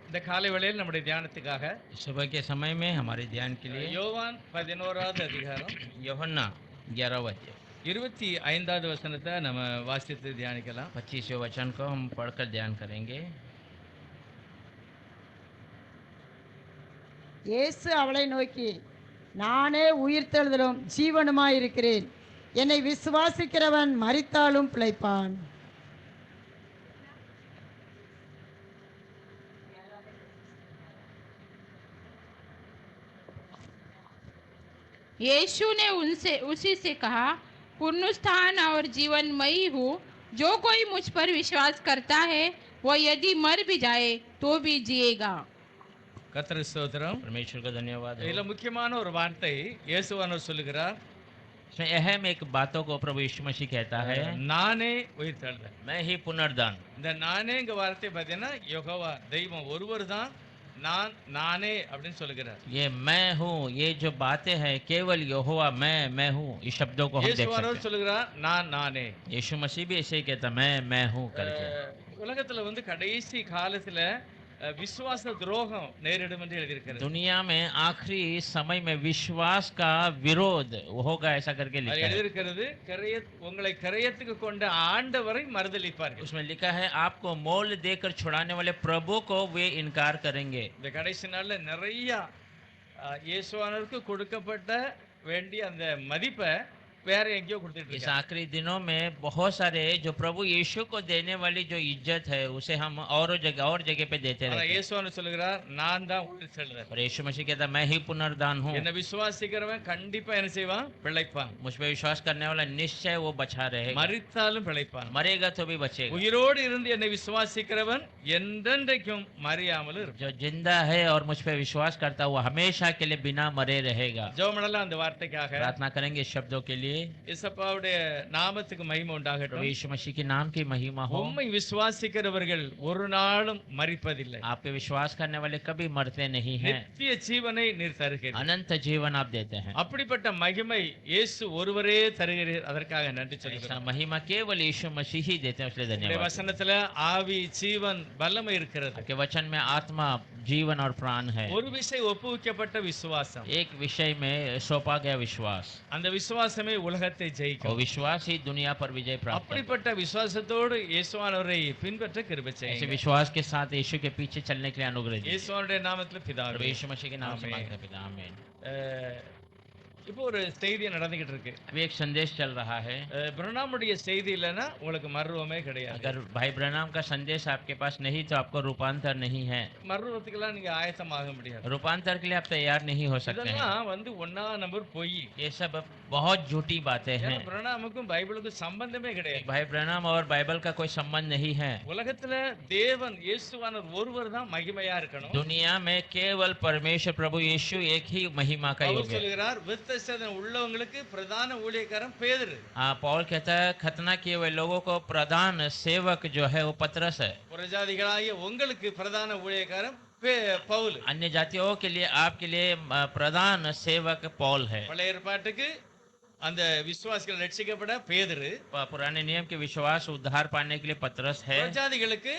இந்த காலை வேளையில் நம்முடைய தியானத்துக்காக सुबह के समय में हमारे ध्यान के लिए யோவான் 11வது அதிகாரம் यूहन्ना 11 अध्याय 25வது வசனத்தை நம்ம வாசித்து தியானிக்கலாம். 25वें वचन को हम पढ़कर ध्यान करेंगे। இயேசு அவளை நோக்கி, நானே உயிர்த்தெழுதலும் ஜீவனுமாயிருக்கிறேன். என்னை விசுவாசிக்கிறவன் மரித்தாலும் பிழைப்பான். यीशु ने उसी से कहा, पुनरुत्थान और जीवन मई हूँ। जो कोई मुझ पर विश्वास करता है वह यदि मर भी जाए तो भी जिएगा। கர்த்தருக்கு ஸ்தோத்திரம். परमेश्वर का धन्यवाद हो। இதுல முக்கியமான ஒரு வார்த்தை இயேசுவானவர் சொல்லுகிறார், इसमें अहम एक बातों को प्रभु यीशु मसीह कहता है, நானே உயிர்த்தெழுதல். मैं ही पुनर्दान। இந்த நானேங்க வார்த்தை பார்த்தீங்கன்னா யெகோவா தெய்வம் ஒருவர் தான் நானே அப்படின்னு சொல்லுகிறார். ये मैं हूँ, ये जो बातें हैं केवल यहोवा मैं हूँ, इस शब्दों को हम देख இயேசுவானவர் सकते சொல்லுகிறார் நானே. हैं। यीशु मसीह भी ऐसे ही कहता मैं हूँ करके। உலகத்துல கடைசி காலத்துல விசுவாச துரோகம் நேரிடும் என்று எழுதியிருக்கிறது. दुनिया में आखिरी समय में विश्वास का विरोध होगा ऐसा करके அது लिखा है। எழுதியிருக்கிறது, உங்களை கரையத்துக்கு கொண்ட ஆண்டவரை மறுதலிப்பார்கள். उसमें लिखा है आपको मोल देकर छुड़ाने वाले प्रभु को वे इनकार करेंगे। இந்த கடைசி நாள்ல நிறைய இயேசுவானவருக்கு கொடுக்கப்பட்ட வேண்டிய அந்த மதிப்பை வேற எங்கேயோ கொடுத்துட்டு इस இருக்காங்க. आखिरी दिनों में बहुत सारे जो प्रभु यीशु को देने वाली जो इज्जत है उसे हम और जगह पे देते ஆனா रहते हैं। இயேசுவானவர் சொல்லுகிறார், நான் தான் உயிர்த்தெழுதல். और यीशु मसीह कहता मैं ही पुनर्दान हूँ। என்ன விசுவாசிக்கிறவன் கண்டிப்பா என்ன செய்வான்? பிழைப்பான். मुझ पे विश्वास करने वाला निश्चय वो बचा रहेगा, மரித்தாலும் பிழைப்பான். मरेगा तो भी बचेगा। உயிரோடு இருந்து என்னை விசுவாசிக்கிறவன் என்றென்றைக்கும் மறியாமல் இருப்பான். जो जिंदा है और मुझ पे विश्वास करता है वो हमेशा के लिए बिना मरे रहेगा। ஜெபமெல்லாம் அந்த வார்த்தைக்காக प्रार्थना करेंगे इस शब्दों के लिए। இயேசுவுடைய நாமத்துக்கு மகிமை प्रभु உண்டாகட்டும். यीशु मसीह के नाम की महिमा हो। உம்மை விசுவாசிக்கிறவர்கள் ஒரு நாளும் மரிப்பதில்லை. आपके विश्वास करने वाले कभी मरते नहीं हैं, நித்திய ஜீவனை நீர் தருகிறீர். अनंत जीवन आप देते हैं। அப்படிப்பட்ட மகிமை இயேசு ஒருவரே தருகிறீர். அதற்காக நன்றி ऐसा சொல்கிறேன். महिमा केवल यीशु मसीह ही देते हैं, इसलिए உம்முடைய धन्यवाद। வசனத்துல ஆவி ஜீவன் வல்லமை இருக்கிறது. आपके वचन में आत्मा जीवन और प्राण है। ஒரு விஷயம் ஒப்புவிக்கப்பட்ட விசுவாசம், एक विषय में सौंपा गया विश्वास, அந்த விசுவாசமே உலகத்தை वो ஜெயிக்கும். विश्वास ही दुनिया पर विजय प्राप्त करता அப்படிப்பட்ட விசுவாசத்தோடு இயேசுவானவரை பின்பற்ற கிருபை है। ऐसे செய்யுங்க. विश्वास के साथ यीशु के पीछे चलने के लिए अनुग्रह दीजिए। இயேசுவானுடைய நாமத்துல प्रभु பிதாவே. यीशु मसीह के नाम से आमीन। मांगते हैं पिता, आमीन। இப்போ ஒரு செய்தி நடந்துகிட்டு இருக்கு. अभी एक संदेश चल रहा है। பிரணாமுடைய செய்தி இல்லைன்னா உங்களுக்கு மர்வமே கிடையாது. अगर भाई ब्रनाम का संदेश आपके पास नहीं तो आपको रूपांतर नहीं है। மர்வத்துக்கெல்லாம் நீங்க ஆயத்தமாக முடியாது. रूपांतर के लिए आप तैयार नहीं हो सकते हैं। இதெல்லாம் ஒன்னா நம்பர் பொய். ये सब बहुत झूठी बातें ஏன்னா हैं। பிரணாமுக்கும் பைபிளுக்கும் சம்பந்தமே கிடையாது. भाई ब्रनाम और बाइबल का कोई संबंध नहीं है। உலகத்துல தேவன் இயேசுவானவர் ஒருவர் தான் மகிமையா இருக்கணும். दुनिया में केवल परमेश्वर प्रभु यीशु एक ही महिमा का பவுல் योग है। சொல்கிறார், விருத்தசேதனம் உள்ளவங்களுக்கு பிரதான ஊழியக்காரன் பேதுரு. पौल कहता है खतना किए हुए लोगों को प्रधान सेवक जो है वो पतरस है। புறஜாதிகளாகிய உங்களுக்கு பிரதான ஊழியக்காரன் பவுல். अन्य जातियों के लिए आपके लिए प्रधान सेवक पौल है। பழைய ஏற்பாட்டுக்கு அந்த விசுவாசிகள் ரட்சிக்கப்பட பேதுரு, पुराने नियम के विश्वास उद्धार पाने के लिए पतरस है। புறஜாதிகளுக்கு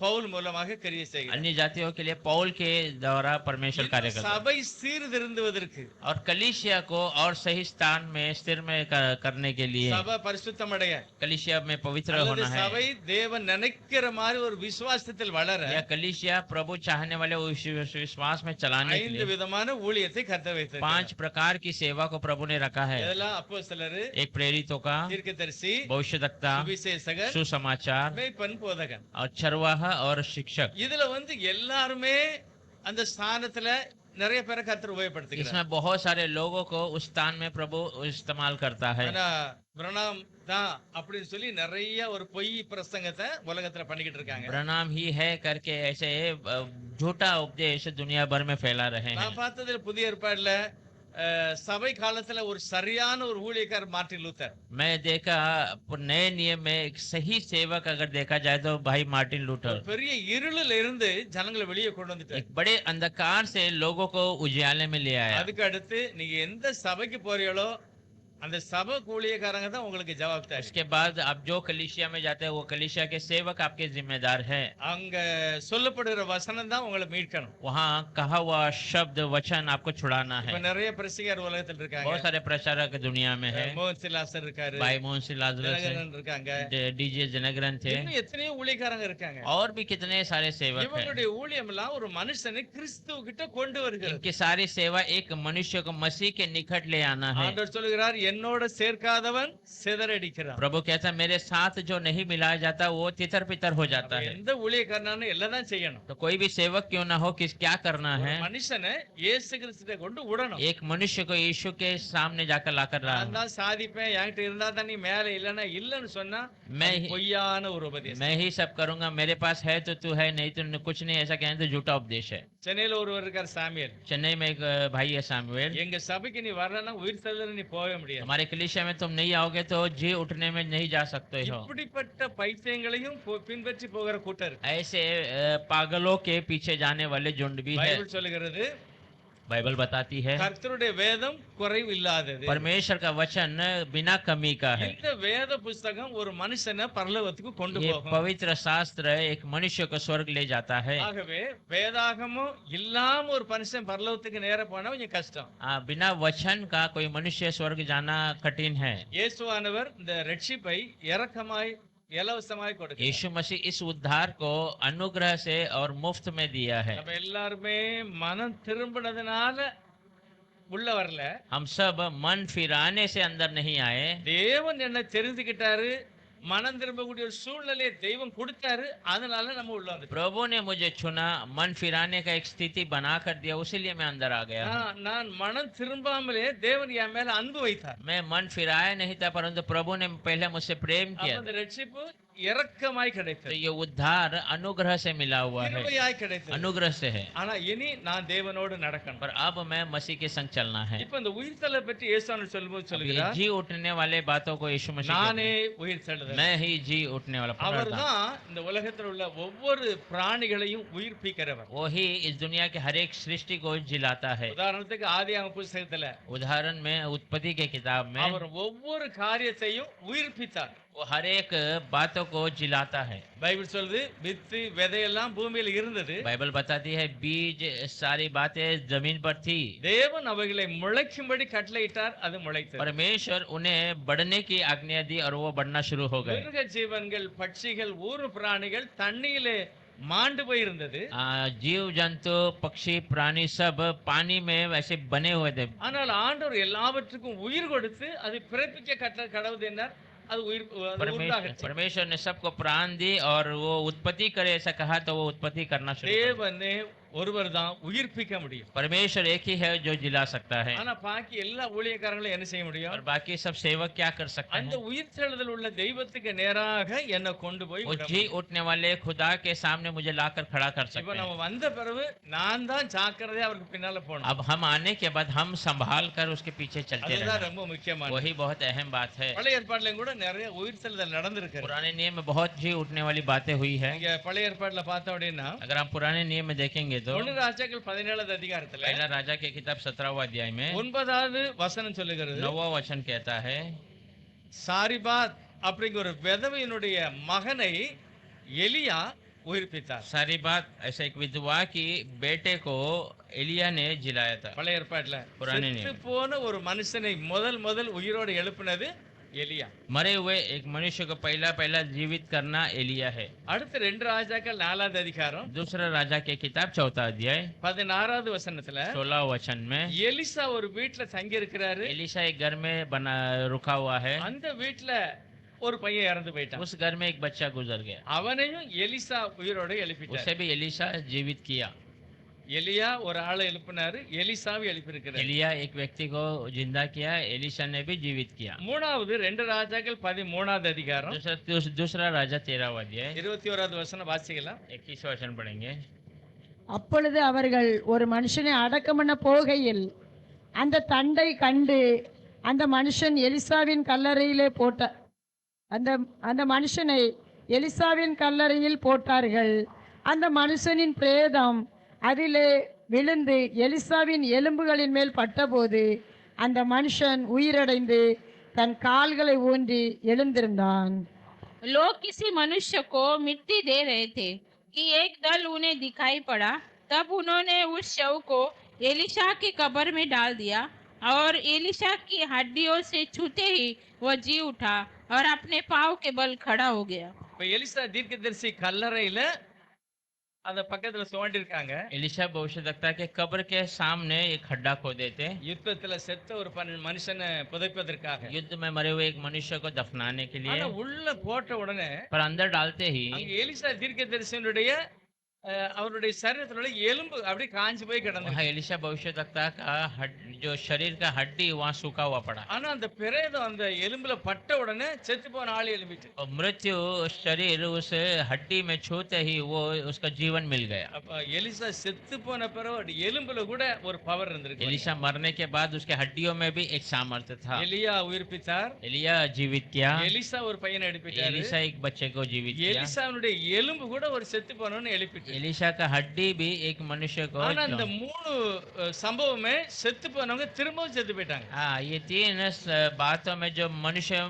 பவுல் மூலமாக கிரியை செய்கிறார். अन्य जातियों के लिए पौल के द्वारा परमेश्वर कार्य करता है। சபை சீர்திருந்துவதற்கு, और कलीसिया को और सही स्थान में स्थिर में करने के लिए, சபை பரிசுத்தமடைய, कलीसिया में पवित्र அல்லது होना है, சபை தேவன் நினைக்கிற மாதிரி ஒரு விசுவாசத்தில் வளர या कलीसिया प्रभु चाहने वाले उस विश्वास में चलाने के 5 लिए விதமான ஊழியத்தை கர்த்தர் வைத்திருக்கிறார். 5 प्रकार की सेवा को प्रभु ने रखा है। இதெல்லாம் அப்போஸ்தலர், एक प्रेरितों का, தீர்க்கதரிசி, भविष्यद्वक्ता, சுவிசேஷகர், सुसमाचार மேய்ப்பன், போதகன். और चरवाहा और शिक्षक। இதுல எல்லாருமே அந்த ஸ்தானத்துல நிறைய பேரை கர்த்தர் உபயோகப்படுத்துகிறார். इसमें बहुत सारे लोगों को उस स्थान में प्रभु इस्तेमाल करता है। ஆனா பிரணாம் தான் அப்படின்னு சொல்லி நிறைய ஒரு பொய் பிரசங்கத்தை உலகத்துல பண்ணிக்கிட்டு இருக்காங்க. ब्रनाम ही है करके ऐसे झूठा उपदेश दुनिया भर में फैला रहे हैं। நான் பார்த்ததுல புதிய ஏற்பாடுல சபை காலத்துல ஒரு சரியான ஒரு ஊழியக்காரர் மார்ட்டின் லூத்தர். मैं देखा नए नियम में एक सही सेवक अगर देखा जाए तो भाई मार्टिन लूथर பெரிய இருளில இருந்து ஜனங்களை வெளியே கொண்டு வந்துட்டார். एक बड़े अंधकार से लोगों को उजियाले में ले आया। அதுக்கு அடுத்து நீங்க எந்த சபைக்கு போறீங்களோ அந்த சபை ஊழியக்காரங்க தான் உங்களுக்கு ஜவாப்தாரி. उसके बाद आप जो कलीसिया में जाते हैं वो कलीसिया के सेवक आपके जिम्मेदार है। அங்க சொல்லப்படுகிற வசனம் தான் உங்களை மீட்கணும். वहाँ कहा हुआ शब्द वचन आपको छुड़ाना இப்ப है। நிறைய பிரசிகர் உலகத்தில் இருக்காங்க. बहुत सारे प्रचारक दुनिया में है। மோகன் சிலாசர் இருக்காரு, भाई मोहन सिंह लाजरस है, தினகரன் இருக்காங்க, डीजे जनगरन थे, இன்னும் எத்தனையோ ஊழியக்காரங்க இருக்காங்க. और भी कितने सारे सेवक हैं। இவங்களுடைய ஊழியம் எல்லாம் ஒரு மனுஷனை கிறிஸ்துவ கிட்ட கொண்டு வருகிறது. इनकी सारी सेवा एक मनुष्य को मसीह के निकट ले आना है। ஆண்டவர் சொல்கிறார், என்னோட சேர்க்காதவன் சிதறடிக்கிறான். प्रभु कहता है मेरे साथ जो नहीं मिलाया जाता वो तितर पितर हो जाता है। எந்த ஊழியக்காரனாலும் எல்லாம் தான் செய்யணும். तो कोई भी सेवक क्यों ना हो, किस क्या करना है, மனுஷனை இயேசு கிறிஸ்துவை கொண்டு விடணும். एक मनुष्य को यीशु के सामने जाकर लाकर நான் लाना। தான் சாதிப்பேன், என்கிட்ட இருந்தா தான் நீ மேல, இல்லன்னா இல்லன்னு சொன்னா मैं அது பொய்யான ஒரு உபதேசம். मैं ही सब करूंगा, मेरे पास है तो तू है, नहीं तो कुछ नहीं, ऐसा कहें तो झूठा उपदेश है। சென்னையில ஒருவர் இருக்கார் சாமியல். चेन्नई में एक भाई है सामुएल, எங்க சபைக்கு நீ வரலன்னா உயிர் தள்ளல நீ போக முடியாது. हमारे कलीसिया में तुम नहीं आओगे तो जी उठने में नहीं जा सकते हो। இப்படிப்பட்ட பைத்தியங்களையும் பின்பற்றி போகிற கூட்டம் இருக்கு. ऐसे पागलों के पीछे जाने वाले झुंड भी है। பைபிள் சொல்லுகிறது, बाइबल बताती है கர்த்தருடைய வேதம் குறைவு இல்லாதது. परमेश्वर का वचन बिना कमी का है। இந்த வேத புஸ்தகம் ஒரு மனுஷனை பரலோகத்துக்கு கொண்டு ये போகும். पवित्र शास्त्र एक मनुष्य को स्वर्ग ले जाता है। ஆகவே வேதாகமும் இல்லாம ஒரு மனுஷன் பரலோகத்துக்கு நேர போனா கொஞ்சம் கஷ்டம். बिना वचन का कोई मनुष्य स्वर्ग जाना कठिन है। இயேசுவானவர் இந்த ரட்சிப்பை இரக்கமாய் இலவசமாய் கொடுக்கிறார். यीशु मसीह इस उद्धार को अनुग्रह से और मुफ्त में दिया है। நம்ம எல்லாருமே மனம் திரும்பினதுனால உள்ள வரல. हम सब मन फिराने से अंदर नहीं आए। தேவன் என்ன தெரிஞ்சுக்கிட்டாரு, மனம் திரும்பக்கூடிய ஒரு சூழ்நிலையை தெய்வம் கொடுத்தாரு, அதனால நம்ம உள்ள வந்து. प्रभु ने मुझे चुना, मन फिराने का एक स्थिति बना कर दिया, उसीलिए मैं अंदर आ गया। நான் மனம் திரும்பாமலே தேவன் என் மேல அன்பு வைத்தார். मैं मन फिराया नहीं था, परंतु प्रभु ने पहले मुझसे प्रेम किया। அந்த ரட்சிப்பு இரக்கமாய் तो கிடைத்தது, ये उद्धार अनुग्रह से मिला हुआ है, கிருபையாய் கிடைத்தது. अनुग्रह से है। ஆனா இனி நான் தேவனோடு நடக்கணும். पर अब मैं मसीह के संग चलना है। இப்ப இந்த உயிர்த்தலை பற்றி இயேசுவானவர் சொல்லும்போது अब ये சொல்லுகிறார், जी उठने वाले बातों को यीशु मसीह कहते நானே हैं, உயிர்த்தெழுதல். मैं ही जी उठने वाला पुनरुत्थान। அவர்தான் இந்த உலகத்தில் உள்ள ஒவ்வொரு பிராணிகளையும் உயிர்ப்பிக்கிறவர். वो ही इस दुनिया के हर एक सृष्टि को जिलाता है। உதாரணத்துக்கு ஆதியாகம புஸ்தகத்துல उदाहरण में उत्पत्ति के किताब में அவர் ஒவ்வொரு காரியத்தையும் உயிர்ப்பித்தார். वो हर एक बातों को जिलाता है। பைபிள் சொல்லுது, வித்து விதையெல்லாம் பூமியில இருந்தது, बाइबल बताती है बीज सारी बातें जमीन पर थी, தேவன் அவைகளை முளைக்கும்படி கட்டளையிட்டார், அது முளைத்தது. परमेश्वर उन्हें बढ़ने की आज्ञा दी और वो बढ़ना शुरू हो गए। மிருக ஜீவன்கள், பட்சிகள், ஊரு பிராணிகள் தண்ணியிலே மாண்டு போய் இருந்தது. जीव जंतु पक्षी प्राणी सब पानी में वैसे बने हुए थे, ஆனால் ஆண்டவர் எல்லாவற்றுக்கும் உயிர் கொடுத்து அது பிறப்பிக்க கடவுள் என்னார், அது உயிர் உண்டாகட்டும். परमेश्वर ने सबको प्राण दी और वो उत्पत्ति करे ऐसा कहा तो वो उत्पत्ति करना शुरू कर दिया। தேவனே ஒருவர் தான் உயிர்ப்பிக்க முடியும். परमेश्वर एक ही है जो जिला सकता है, ஆனா பாக்கி எல்லா ஊழியக்காரங்களும் என்ன செய்ய முடியும்? और बाकी सब सेवक क्या कर सकते அந்த हैं? உயிர்த்தெழுதல் உள்ள தெய்வத்துக்கு நேராக என்னை கொண்டு போய் वो விட जी முடியும். उठने वाले खुदा के सामने मुझे लाकर खड़ा कर இப்ப सकते நம்ம हैं। வந்த பிறகு நான் தான் ஜாக்கிரதையா அவருக்கு பின்னால போகணும். अब हम आने के बाद हम संभाल कर उसके पीछे चलते அதுதான் रहना, ரொம்ப முக்கியமானது. वही बहुत अहम बात है। பழைய ஏற்பாடுலயும் கூட நிறைய உயிர்த்தெழுதல் நடந்திருக்கு. पुराने नियम में बहुत जी उठने वाली बातें हुई है। இங்க பழைய ஏற்பாடுல பார்த்தோம் அப்படின்னா अगर हम पुराने नियम में देखेंगे तो 1 ராஜாக்கள் 17வது அதிகாரத்துல पहला राजा के किताब 17वां अध्याय में 9வது வசனம் சொல்லுகிறது, 9वां वचन कहता है, சாரிபாத் அப்படிங்கிற ஒரு விதவையினுடைய மகனை எலியா உயிர்ப்பித்தார். सारी बात ऐसा एक विधवा की बेटे को एलिया ने जिलाया था। பழைய ஏற்பாட்டுல புராண செத்து நியமம். போன ஒரு மனுஷனை முதல் உயிரோடு எழுப்பினது எலியா. मरे हुए एक मनुष्य को पहला जीवित करना एलिया है। அடுத்து 2 ராஜாக்கள் 4வது அதிகாரம் दूसरा राजा के किताब 4वां अध्याय 16வது வசனத்துல 16 वचन में எலிசா ஒரு வீட்டுல தங்கி இருக்கிறாரு. एलिशा एक घर में बना रुका हुआ है, அந்த வீட்டுல ஒரு பையன் இறந்து போயிட்டான். उस घर में एक बच्चा गुजर गया, அவனையும் எலிசா உயிரோட எழுப்பிட்டார். उसे भी एलिशा जीवित किया। எலியா ஒரு ஆளை எழுப்பினாரு, எலிசாவை எழுப்பியிருக்கிறார். एलिया एक व्यक्ति को जिंदा किया, एलिशा ने भी जीवित किया। 3வது 2 ராஜாக்கள் 13வது அதிகாரம் दूसरा राजा 13वां अध्याय 21வது வசனம் வாசிக்கலாம். 21 वचन पढ़ेंगे। அப்பொழுது அவர்கள் ஒரு மனுஷனை அடக்கம் பண்ண போகையில் அந்த தண்டை கண்டு அந்த மனுஷன் எலிசாவின் கல்லறையிலே போட்ட அந்த மனுஷனை எலிசாவின் கல்லறையில் போட்டார்கள். அந்த மனுஷனின் பிரேதம் அதிலே விழுந்து எலிசாவின் எலும்புகளின் மேல் பட்டபோது அந்த மனுஷன் உயிரடைந்து தன் கால்களை ஊன்றி எழுந்திருந்தான். लोग किसी मनुष्य को मिट्टी दे रहे थे कि एक दल उन्हें दिखाई पड़ा। तब उन्होंने उस शव को एलिशा की कब्र में डाल दिया और एलिशा की हड्डियों से छूते ही वह जी उठा और अपने पाँव के बल खड़ा हो गया। இப்ப எலிசா தீர்க்கதரிசி கல்லறையில அந்த பக்கத்துல தோண்டி இருக்காங்க. एलिशा भविष्यवक्ता के कब्र के सामने एक खड्डा खोदे थे யுத்தத்துல செத்த ஒரு மனுஷனை புதைப்பதற்காக. युद्ध में मरे हुए एक मनुष्य को दफनाने के लिए, ஆனா உள்ள போட்ட உடனே पर अंदर डालते ही அங்க எலிசா தீர்க்கதரிசியினுடைய அவருடைய சரீரத்துல உள்ள எலும்பு அப்படியே காஞ்சு போய் கிடந்தது. वहाँ एलिशा भविष्यवक्ता का जो शरीर का हड्डी वहाँ सूखा हुआ पड़ा ஆனா அந்த பிரேதம் அந்த எலும்புல பட்ட உடனே செத்து போன ஆள் எழும்பிட்டு. और मृत्यु शरीर उस हड्डी में छूते ही वो उसका जीवन मिल गया। அப்ப எலிசா செத்து போன பிறகு எலும்புல கூட ஒரு பவர் இருந்திருக்கு. एलिशा मरने के बाद उसके हड्डियों में भी एक सामर्थ्य था। எலியா உயிர்ப்பித்தார். एलिया जीवित किया, எலிசா ஒரு பையனை எழுப்பிட்டாரு. एलिशा एक बच्चे को जीवित किया, எலிசாவுடைய எலும்பு கூட ஒரு செத்து போனவன்னு எழுப்பிட்டு. एलिशा का हड्डी भी एक मनुष्य को ஆனா இந்த மூணு சம்பவமே செத்து போனவங்க திரும்பவும் செத்து போயிட்டாங்க. हाँ, ये तीन बातों में जो मनुष्य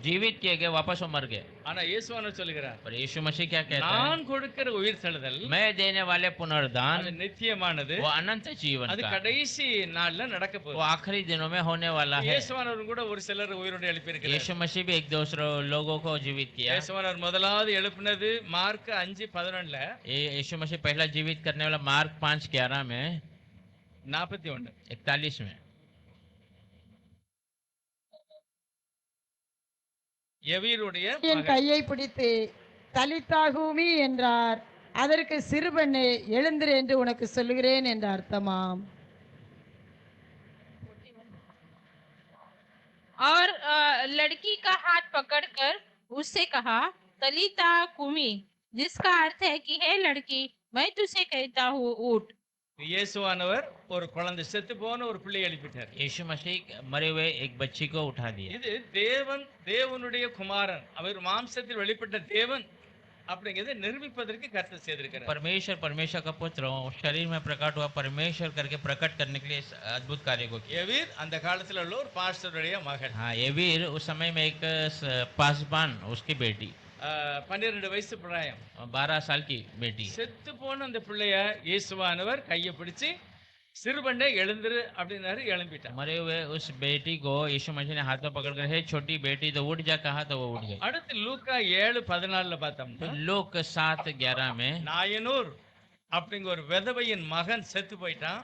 जीवित किए गए वापस वो मर गए। ஆனா இயேசுவானவர் சொல்லுகிறார், पर यीशु मसीह क्या कहता है? நான் கொடுக்கிற உயிர் தழுதல் मैं देने वाले पुनरुद्धान அது நித்தியமானது. वो अनंत जीवन அது का, கடைசி நாள்ல நடக்க वो போகுது. आखिरी दिनों में होने वाला है। இயேசுவானவர் கூட ஒரு சிலர் உயிரோடு எழுப்பியிருக்கிறார். यीशु मसीह भी एक दूसरे लोगों को जीवित किया। இயேசுவானவர் முதலாவது எழுப்பினது மார்க் 5:11 यीशु मसीह पहला जीवित करने वाला मार्क 5:11 में 41 41 में எவீருடைய என் மகன். கையை பிடித்து தலித்தாகூமி என்றார். அதற்கு சிறுபெண்ணே எழுந்திரு என்று உனக்கு சொல்லுகிறேன் என்று அர்த்தமாம். और लड़की का हाथ पकड़कर उससे कहा, तलीता कुमी, जिसका अर्थ है कि हे लड़की, मैं तुझसे कहता हूँ उठ। இயேசுவானவர் ஒரு குழந்தை செத்து போன ஒரு பிள்ளை எழுப்பிட்டார். यीशु मसीह मरे हुए एक बच्ची को उठा दिया। இது தேவனுடைய குமாரன், அவர் மாம்சத்தில் வெளிப்பட்ட தேவன் அப்படிங்கிறதை நிரூபிப்பதற்கு கர்த்தர் செய்திருக்கிறார். परमेश्वर परमेश्वर का पुत्र शरीर में प्रकट हुआ, परमेश्वर करके प्रकट करने के लिए इस अद्भुत कार्य को किया। எவீர் அந்த காலத்துல உள்ள ஒரு பாஸ்டருடைய மகன். हाँ, ये वीर उस समय में एक पासबान, उसकी बेटी 12 வயசு பிராயம், 12 साल की बेटी। செத்து போன அந்த பிள்ளைய இயேசுவானவர் கையை பிடிச்சு சிறுபண்டை எழுந்திரு அப்படின்னாரு. எழும்பிட்டான். मरे हुए उस बेटी को यीशु मसीह ने हाथों पकड़ कर, हे छोटी बेटी तो उठ जा, कहा तो वो उठ गई। அடுத்து லூக்கா 7:14 பார்த்தோம்னா लोक 7:11 में நாயனூர் அப்படிங்கிற ஒரு விதவையின் மகன் செத்து போயிட்டான்.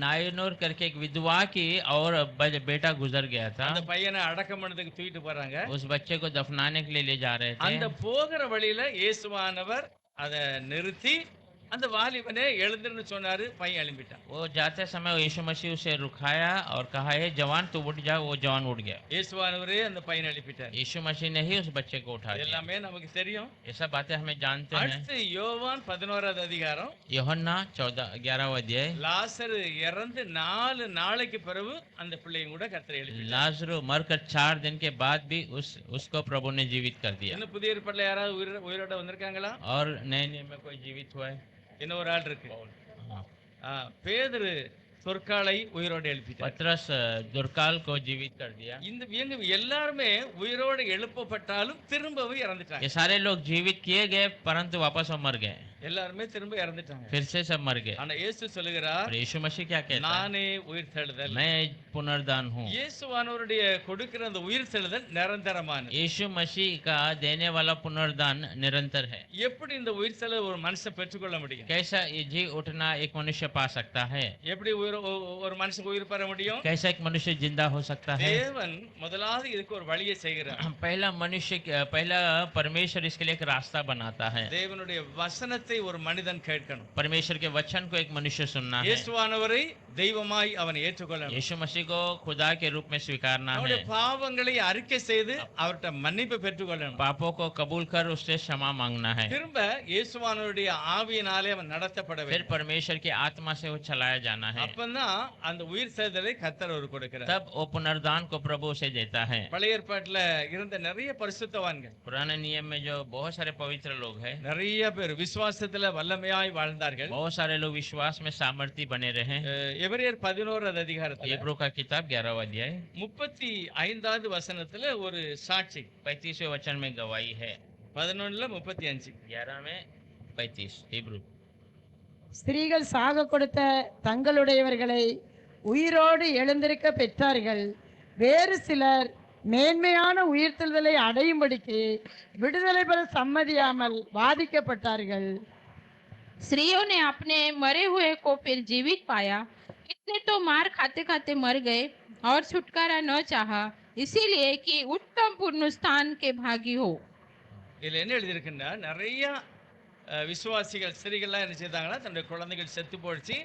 नायनूर करके एक विधवा की और बेटा गुजर गया था। அந்த பையனை அடக்கம் பண்ணதுக்கு தூக்கிட்டு போறாங்க. उस बच्चे को दफनाने के लिए ले जा रहे அந்த थे। போகிற வழியில இயேசுவானவர் அதை நிறுத்தி அந்த வாலிபனே எழுந்திருன்னு சொன்னாரு. பையன் எழும்பிட்டான். वो जाते समय यीशु मसीह उसे रुकाया और कहा, हे जवान तू उठ जा। वो जवान उठ गया। இயேசுவானவரே அந்த பையனை எழுப்பிட்டார். यीशु मसीह ने ही उस बच्चे को उठा दिया। எல்லாமே நமக்கு தெரியும். ये सब बातें हमें जानते हैं। அடுத்து யோவான் 11வது அதிகாரம், यूहन्ना 11 अध्याय, லாசரு இறந்து 4 நாளைக்கு பிறகு அந்த பிள்ளையும் கூட கர்த்தர் எழுப்பிட்டார். लाजरू मरकर 4 दिन के बाद भी उसको प्रभु ने जीवित कर दिया। இன்னும் புதிய ஏற்பாட்டுல யாராவது உயிரோட வந்திருக்காங்களா? और नए नियम में कोई जीवित हुआ है? இன்னும் ஒரு ஆள் இருக்கு. हाँ। பேதுரு சொற்காலை உயிரோடு எழுப்பிட்டார். पतरस दुर्काल को जीवित कर दिया। இந்த இவங்க எல்லாருமே உயிரோடு எழுப்பப்பட்டாலும் திரும்பவும் இறந்துட்டாங்க. ये सारे लोग जीवित किए गए परंतु वापस वो मर गए। எல்லாருமே திரும்ப இறந்துட்டாங்க. फिर से सब मर गए। ஆனா இயேசு சொல்லுகிறார், और यीशु मसीह क्या कहता है? நானே உயிர் தெழுதல். मैं पुनर्दान हूँ। இயேசுவானவருடைய கொடுக்கிற அந்த உயிர் தெழுதல் நிரந்தரமானது. यीशु मसीह का देने वाला पुनर्दान निरंतर है। எப்படி இந்த உயிர் தெழுதல் ஒரு மனுஷன் பெற்றுக்கொள்ள முடியும்? कैसा ये जी उठना एक मनुष्य पा सकता है? எப்படி ஒரு மனுஷன் உயிர் பெற முடியும்? कैसा एक मनुष्य जिंदा हो सकता है? தேவன் முதலாவது இதுக்கு ஒரு வழியை செய்கிறார். पहला परमेश्वर इसके लिए एक रास्ता बनाता है। தேவனுடைய வசனத்தை ஒரு மனிதன் கேட்கணும். परमेश्वर के वचन को एक मनुष्य सुनना है। இயேசுவானவரை தெய்வமாய் அவன் ஏற்றுக்கொள்ளணும். यीशु मसीह को खुदा के रूप में स्वीकारना है। அவருடைய பாவங்களை அறிக்கை செய்து அவர்ட்ட மன்னிப்பு பெற்றுக்கொள்ளணும். पापों को कबूल कर उससे क्षमा मांगना है। திரும்ப இயேசுவானவருடைய ஆவியினாலே அவன் நடத்தப்பட फिर வேண்டும். परमेश्वर की आत्मा से वो चलाया जाना है। அப்பதான் அந்த உயிர் தெழுதலை கர்த்தர் ஒரு கொடுக்கிறார். तब वो पुनर्दान को प्रभु उसे देता है। பழைய ஏற்பாட்டுல இருந்த நிறைய பரிசுத்தவான்கள், पुराने नियम में जो बहुत सारे पवित्र लोग हैं, நிறைய பேர் விசுவாச விசுவாசத்துல வல்லமையாய் வாழ்ந்தார்கள். बहुत सारे लोग विश्वास में सामर्थ्य बने रहे। எபிரேயர் 11வது அதிகாரத்துல इब्रियों का किताब 11वां अध्याय 35வது வசனத்துல ஒரு சாட்சி. 35वें वचन में गवाही है। 11ல 35. 11 में 35 इब्रू। ஸ்திரீகள் சாக கொடுத்த தங்களுடையவர்களை உயிரோடு எழுந்திருக்க பெற்றார்கள். வேறு சிலர் மேன்மையான உயிர்த்தெழுதலை அடையும்படிக்கு விடுதலை பெற சம்மதியாமல் வாதிக்கப்பட்டார்கள். स्त्रियों ने अपने मरे हुए को फिर जीवित पाया। कितने तो मार खाते खाते मर गए और छुटकारा न चाहा, इसीलिए कि उत्तम पुनरुत्थान के भागी हो। இதுல என்ன எழுதியிருக்குன்னா, நிறைய விசுவாசிகள் ஸ்திரீகள்லாம் என்ன செய்தாங்கன்னா, தன்னுடைய குழந்தைகள் செத்து போயிடுச்சு,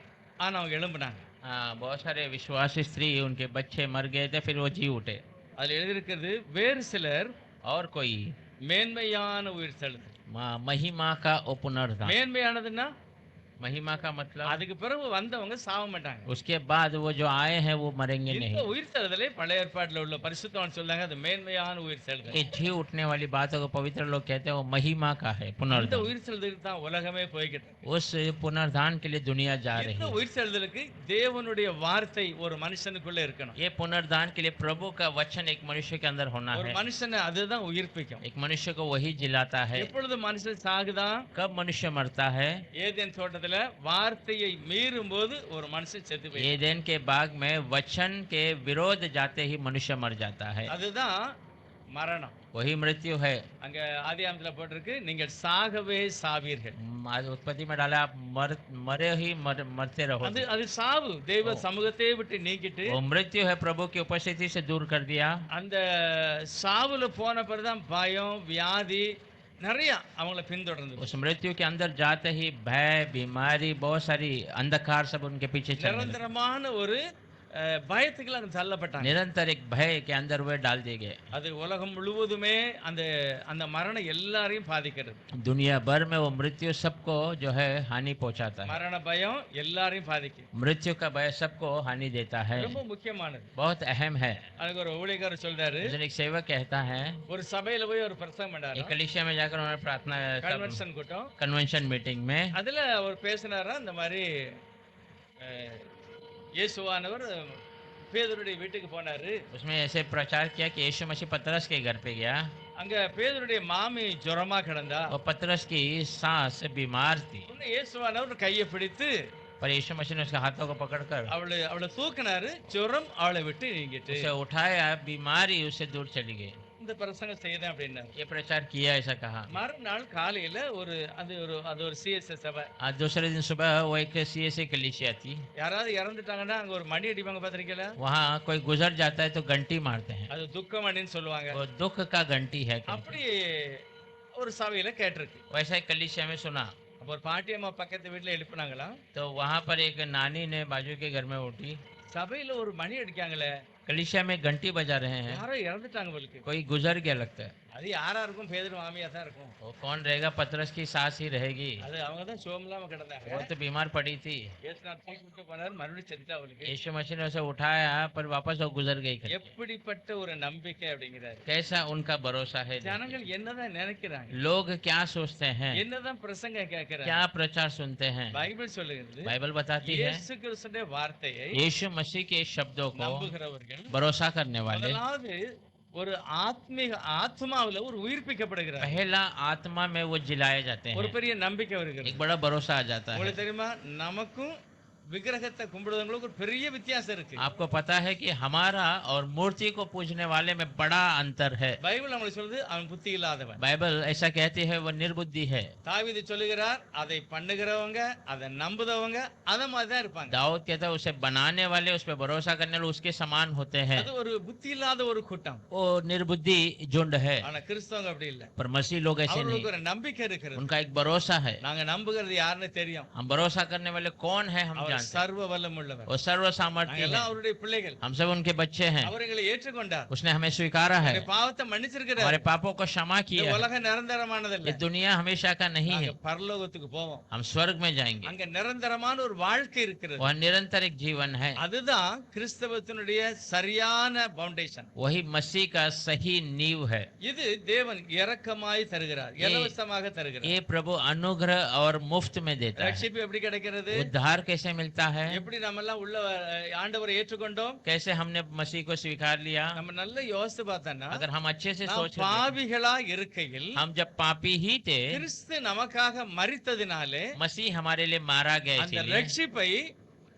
ஆனா அவங்க எழும்புனாங்க. हाँ, बहुत सारे विश्वासी स्त्री उनके बच्चे मर गए थे, फिर वो जी उठे। அதுல எழுதியிருக்கிறது, வேறு சிலர் और कोई மேன்மையான உயிர் தெழுதல். महिमा का पुनरुत्थान। மேன்மையானதுன்னா महिमा का मतलब அதுக்கு பிறகு வந்தவங்க சாவ மாட்டாங்க. उसके बाद वो जो आए हैं वो मरेंगे இந்த नहीं। உயிர் தெழுதலை பழைய ஏற்பாட்டில் உள்ள பரிசுத்தவான் சொல்றாங்க, அது மேன்மையான உயிர் தெழுதல். ये जी उठने वाली बातों को पवित्र लोग कहते हैं वो महिमा का है இந்த पुनरुत्थान। உயிர் தெழுதலுக்கு தான் உலகமே போய்கிட்டு இருக்கு. उस पुनरुत्थान के लिए दुनिया जा रही இந்த है। உயிர் தெழுதலுக்கு தேவனுடைய வார்த்தை ஒரு மனுஷனுக்குள்ள இருக்கணும். ये पुनरुत्थान के लिए प्रभु का वचन एक मनुष्य के अंदर होना ஒரு है। மனுஷனை அதுதான் உயிர்ப்பிக்கும். एक मनुष्य को वही जिलाता है। எப்பொழுது மனுஷன் சாகுதான்? कब मनुष्य मरता है? ஏதேன் தோட்டத்துல வார்த்தையை மீறும் போது ஒரு மனுஷன் செத்து போய், एदेन के बाग में वचन के विरोध जाते ही मनुष्य मर जाता है। அதுதான் மரணம். वही मृत्यु है। அங்க ஆதியாகமத்துல போட்டிருக்கு, நீங்கள் சாகவே சாவீர்கள். आज उत्पत्ति में डाला आप मरे ही मरते रहो। அது அது சாவு. தெய்வ சமூகத்தை விட்டு நீக்கிட்டு वो मृत्यु है, प्रभु की उपस्थिति से दूर कर दिया। அந்த சாவுல போன பிறகுதான் பயம், வியாதி நிறைய அவங்கள பின்தொடர்ந்து, उस मृत्यु के अंदर जाते ही भय, बीमारी, बहुत सारी अंधकार सब उनके पीछे चलने लगे। நிரந்தரமான ஒரு பயத்துக்குள்ள அவங்க தள்ளப்பட்டாங்க. निरंतर एक भय के अंदर वे डाल दिए गए। அது உலகம் முழுவதுமே அந்த அந்த மரணம் எல்லாரையும் பாதிக்கிறது. दुनिया भर में वो मृत्यु सबको जो है हानि पहुंचाता है। மரண பயம் எல்லாரையும் பாதிக்கும். मृत्यु का भय सबको हानि देता है। ரொம்ப முக்கியமானது. बहुत अहम है। அதுக்கு ஒரு ஊழியக்காரர் சொல்றாரு, एक दिन एक सेवक कहता है, ஒரு சபையில போய் ஒரு பிரசங்கம் பண்ணாரு. एक कलीसिया में जाकर उन्होंने प्रार्थना கன்வென்ஷன் கூட்டம். कन्वेंशन मीटिंग में அதுல அவர் பேசினாரா, இந்த மாதிரி இயேசுவானவர் பேதுருடைய வீட்டுக்கு போனாரு. उसमें ऐसे प्रचार किया कि यीशु मसीह पतरस के घर पे गया। அங்க பேதுருடைய மாமி ஜுரமா கிடந்தா. और पतरस की सास बीमार थी, உடனே இயேசுவானவர் கையை பிடித்து पर यीशु मसीह ने उसके हाथों को पकड़कर அவளை தூக்கினாரு. ஜுரம் அவளை விட்டு நீங்கிட்டு. उसे उठाया, बीमारी उससे दूर चली गई। இந்த பிரசங்கம் செய்தேன் அப்படின்னா, ये प्रचार किया, ऐसा कहा। மறுநாள் காலையில அது ஒரு சிஎஸ்எஸ் சபை. आज दूसरे दिन सुबह वो एक सीएसए कलीसिया थी। யாராவது இறந்துட்டாங்கன்னா அங்க ஒரு மணி அடிப்பாங்க, பாத்திருக்கீங்களா? वहाँ कोई गुजर जाता है तो घंटी मारते हैं, அது துக்க மணின்னு சொல்லுவாங்க. वो दुख का घंटी है। அப்படி ஒரு சபையில கேட்டிருக்கு. वैसा एक कलीसिया में सुना। அப்ப ஒரு பாட்டியம்மா பக்கத்து வீட்டுல எழுப்பினாங்களா, तो वहाँ पर एक नानी ने बाजू के घर में उठी, சபையில ஒரு மணி அடிக்காங்களே, कलीसिया में घंटी बजा रहे हैं, யாரோ இறந்துட்டாங்க உங்களுக்கு. कोई गुजर गया लगता है। அது யாரா இருக்கும்? பேதுரு மாமியா தான் இருக்கும். वो कौन रहेगा? पतरस की सास ही रहेगी। அது அவங்க தான் சோமலாம கிடந்தாங்க. वो तो बीमार पड़ी थी। இயேசுநாதர் தூக்கி விட்டு போனார், மறுபடியும் செத்துட்டா அவளுக்கு. यीशु मसीह ने उसे उठाया, पर वापस वो गुजर गई करके। எப்படிப்பட்ட ஒரு நம்பிக்கை அப்படிங்கிறாரு. कैसा उनका भरोसा है। ஜனங்கள் என்னதான் நினைக்கிறாங்க, लोग क्या सोचते हैं, என்னதான் பிரசங்கம் கேட்கிறாங்க. क्या प्रचार सुनते हैं। பைபிள் சொல்லுகிறது, बाइबल बताती है இயேசு கிறிஸ்துவின் வார்த்தையை यीशु मसीह के शब्दों को நம்புகிறவர்கள் भरोसा करने वाले முதலாவது ஒரு ஆத்மாவுல ஒரு உயிர்ப்பிக்கப்படுகிறார். पहला आत्मा में वो जिलाए जाते ஒரு हैं, பெரிய நம்பிக்கை வருகிறது. एक बड़ा भरोसा आ जाता है। உங்களுக்கு தெரியுமா, நமக்கும் விக்கிரகத்தை கும்பிடுறவங்களுக்கு ஒரு பெரிய வித்தியாசம் இருக்கு. आपको पता है कि हमारा और मूर्ति को पूजने वाले में बड़ा अंतर है। பைபிள் நம்மளுக்கு சொல்லுது, அவன் புத்தி இல்லாதவன். बाइबल ऐसा कहती है वो निर्बुद्धि है। தாவீது சொல்லுகிறார், அதை பண்ணுகிறவங்க, அதை நம்புதவங்க அத மாதிரி தான் இருப்பாங்க. दाऊद कहता है उसे बनाने वाले, उस पर भरोसा करने वाले उसके समान होते हैं। அது ஒரு புத்தி இல்லாத ஒரு கூட்டம். वो निर्बुद्धि झुंड है, ஆனா கிறிஸ்தவங்க அப்படி இல்ல. पर मसीह लोग ऐसे அவங்களுக்கு नहीं। ஒரு நம்பிக்கை இருக்கிறது. उनका एक भरोसा है। நாங்க நம்புகிறது யாருன்னு தெரியும். हम भरोसा करने वाले कौन है हम அவர் जानते हैं। சர்வ வல்லமுள்ளவர். वो सर्व सामर्थ्य நாங்க है, எல்லாம் அவருடைய பிள்ளைகள். हम सब उनके बच्चे हैं। அவர் எங்களை ஏற்றுக்கொண்டார். उसने हमें स्वीकारा है, நம்முடைய பாவத்தை மன்னிச்சிருக்கிறார். हमारे पापों को क्षमा இந்த किया है। உலகம் நிரந்தரமானதல்ல. ये दुनिया हमेशा का नहीं நாங்க है, பரலோகத்துக்கு போவோம். हम स्वर्ग में जाएंगे, அங்க நிரந்தரமான ஒரு வாழ்க்கை இருக்கிறது. वह निरंतर एक जीवन है। அதுதான் கிறிஸ்தவத்தினுடைய சரியான ஃபவுண்டேஷன். वही मसीह का सही नींव है। இது தேவன் இரக்கமாய் தருகிறார், இலவசமாக தருகிறார். ये प्रभु अनुग्रह और मुफ्त में देता है। ரட்சிப்பு எப்படி கிடைக்கிறது? उद्धार कैसे मिलता है? எப்படி நம்ம எல்லாம் உள்ள ஆண்டவரை ஏற்றுக்கொண்டோம்? कैसे हमने मसीह को स्वीकार लिया? நம்ம நல்ல யோசித்து பார்த்தோம்னா, अगर हम अच्छे से நாம் सोच लें, பாவிகளா இருக்கையில் हम जब पापी ही थे, கிறிஸ்து நமக்காக மரித்ததினாலே मसीह हमारे लिए मारा गया, அந்த इसीलिए ரட்சிப்பை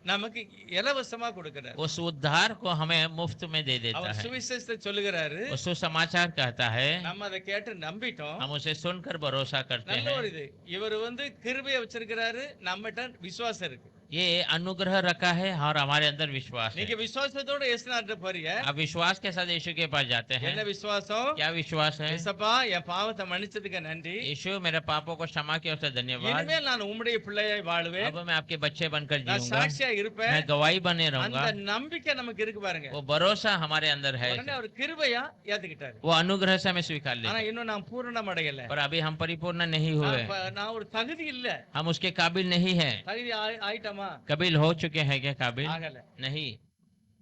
நமக்கு இலவசமா கொடுக்கிறார். उस उद्धार को हमें मुफ्त में दे देता அவர் है। சுவிசேஷத்தை சொல்லுகிறாரு, वो सुसमाचार कहता है, நம்ம அதை கேட்டு நம்பிட்டோம். हम उसे सुनकर भरोसा करते நல்ல ஒரு हैं। இது. இவர் கிருபையை வச்சிருக்கிறாரு, நம்மகிட்ட விசுவாசம் இருக்கு. ये अनुग्रह रखा है और हमारे अंदर विश्वास है। நீங்க விசுவாசத்தோட இயேசுநாதர்ட்ட போறீங்க. आप विश्वास के साथ यीशु के पास जाते हैं। என்ன விசுவாசம்? क्या विश्वास है? இயேசப்பா, என் பாவத்தை மன்னிச்சதுக்கு நன்றி. यीशु, मेरे पापों को क्षमा किया उससे धन्यवाद। இனிமேல் நான் உம்முடைய பிள்ளையாய் வாழ்வேன். अब मैं आपके बच्चे बनकर நான் जीऊंगा, சாட்சியா இருப்பேன். मैं गवाही बने रहूंगा। அந்த நம்பிக்கை நமக்கு இருக்கு பாருங்க. वो भरोसा हमारे अंदर है, உடனே அவர் கிருபையா ஏத்துக்கிட்டாரு. वो अनुग्रह से हमें स्वीकार ஆனா लेते। இன்னும் நான் பூரணம் அடையல. पर अभी हम परिपूर्ण नहीं हुए, நான் ஒரு தகுதி இல்ல. हम उसके काबिल नहीं है। தகுதி ஆயிட்டமா? काबिल हो चुके हैं क्या? काबिल ஆகல. नहीं,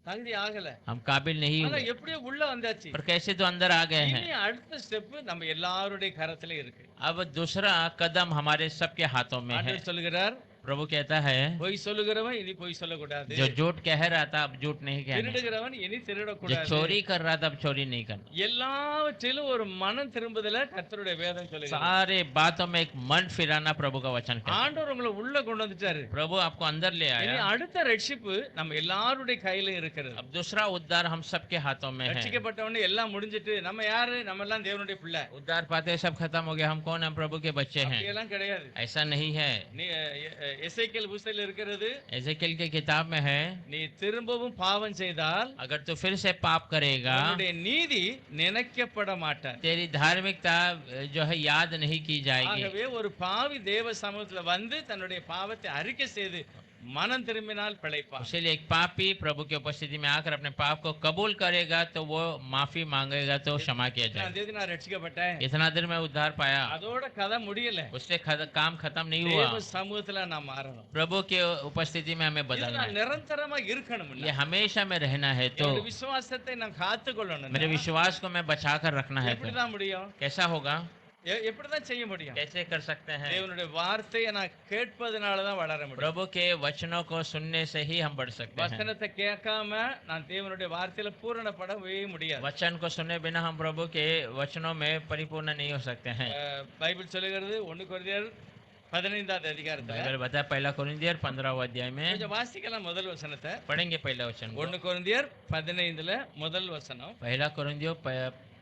தகுதி ஆகல. हम काबिल नहीं ஆனா हुए, எப்படியோ உள்ள வந்தாச்சு. पर कैसे तो अंदर आ गए हैं। இனி அடுத்த ஸ்டெப் நம்ம எல்லாருடைய கரத்துல இருக்கு. अब दूसरा कदम हमारे सबके हाथों में है। ஆண்டவர் சொல்லுகிறார், प्रभु कहता है, பொய் சொல்லுகிறவன் இனி பொய் சொல்லக்கூடாது. जो झूठ कह रहा था अब झूठ नहीं कहना, திருடுகிறவன் இனி जो திருடக்கூடாது. चोरी कर रहा था अब चोरी नहीं करना। எல்லாவற்றிலும் ஒரு மனம் திரும்புதல கர்த்தருடைய வேதம் சொல்லுகிறது. सारे बातों में एक मन फिराना प्रभु का वचन कहता है। ஆண்டவர் உங்களை உள்ள கொண்டு வந்துட்டாரு. प्रभु आपको अंदर ले இனி आया। அடுத்த ரட்சிப்பு நம்ம எல்லாருடைய கையில இருக்கிறது. अब दूसरा उद्धार हम सबके हाथों में है। ரட்சிக்கப்பட்டவனே எல்லாம் முடிஞ்சிட்டு நம்ம யாரு? நம்ம எல்லாம் தேவனுடைய பிள்ளை. उद्धार पाते सब खत्म हो गया, हम कौन? हम प्रभु के बच्चे हैं। அப்படியெல்லாம் கிடையாது. ऐसा नहीं है। நீ எசேக்கியேல் புஸ்தகத்தில் இருக்கிறது, एजेकिएल की किताब में है, நீ திரும்பவும் பாவம் செய்தால் अगर तू फिर से पाप करेगा, உன்னுடைய நீதி நினைக்கப்பட மாட்டார். तेरी धार्मिकता जो है याद नहीं की जाएगी। ஆகவே ஒரு பாவி தேவ சமூகத்துல வந்து தன்னுடைய பாவத்தை அறிக்கை செய்து மனம் திரும்பினால் பிழைப்பான். इसलिए एक पापी प्रभु की उपस्थिति में आकर अपने पाप को कबूल करेगा तो वो माफी मांगेगा तो क्षमा किया நான் जाएगा। நான் ரட்சிக்கப்பட்டேன், इतना देर में उद्धार पाया, அதோட கதை முடியல. उससे काम खत्म नहीं हुआ। தேவ சமூகத்துல நான் மாறணும். प्रभु की उपस्थिति में हमें இது बदलना நான் है, நிரந்தரமா இருக்கணும். ये हमेशा में रहना है। तो என்னோட விசுவாசத்தை நான் காத்துக்கொள்ளணும். मेरे विश्वास को मैं बचा कर रखना है। तो எப்படிதான் முடியும்? कैसा होगा? எப்படிதான் செய்ய முடியும்? कैसे कर सकते हैं? தேவனுடைய வார்த்தையை நான் கேட்பதனாலதான் வளர முடியும். प्रभु के वचनों को सुनने से ही हम बढ़ सकते हैं। வசனத்தை கேட்காம நான் தேவனுடைய வார்த்தையில பூரணப்படவே முடியாது. वचन को सुने बिना हम प्रभु के वचनों में परिपूर्ण नहीं हो सकते हैं। பைபிள் சொல்லுகிறது 1 கொரிந்தியர் 15வது அதிகாரத்துல, बाइबल बताया पहला कोरिन्थियर 15वां अध्याय में। கொஞ்சம் வாசிக்கலாம் முதல் வசனத்தை. पढ़ेंगे पहला वचन को। 1 கொரிந்தியர் 15ல முதல் வசனம். पहला कोरिन्थियर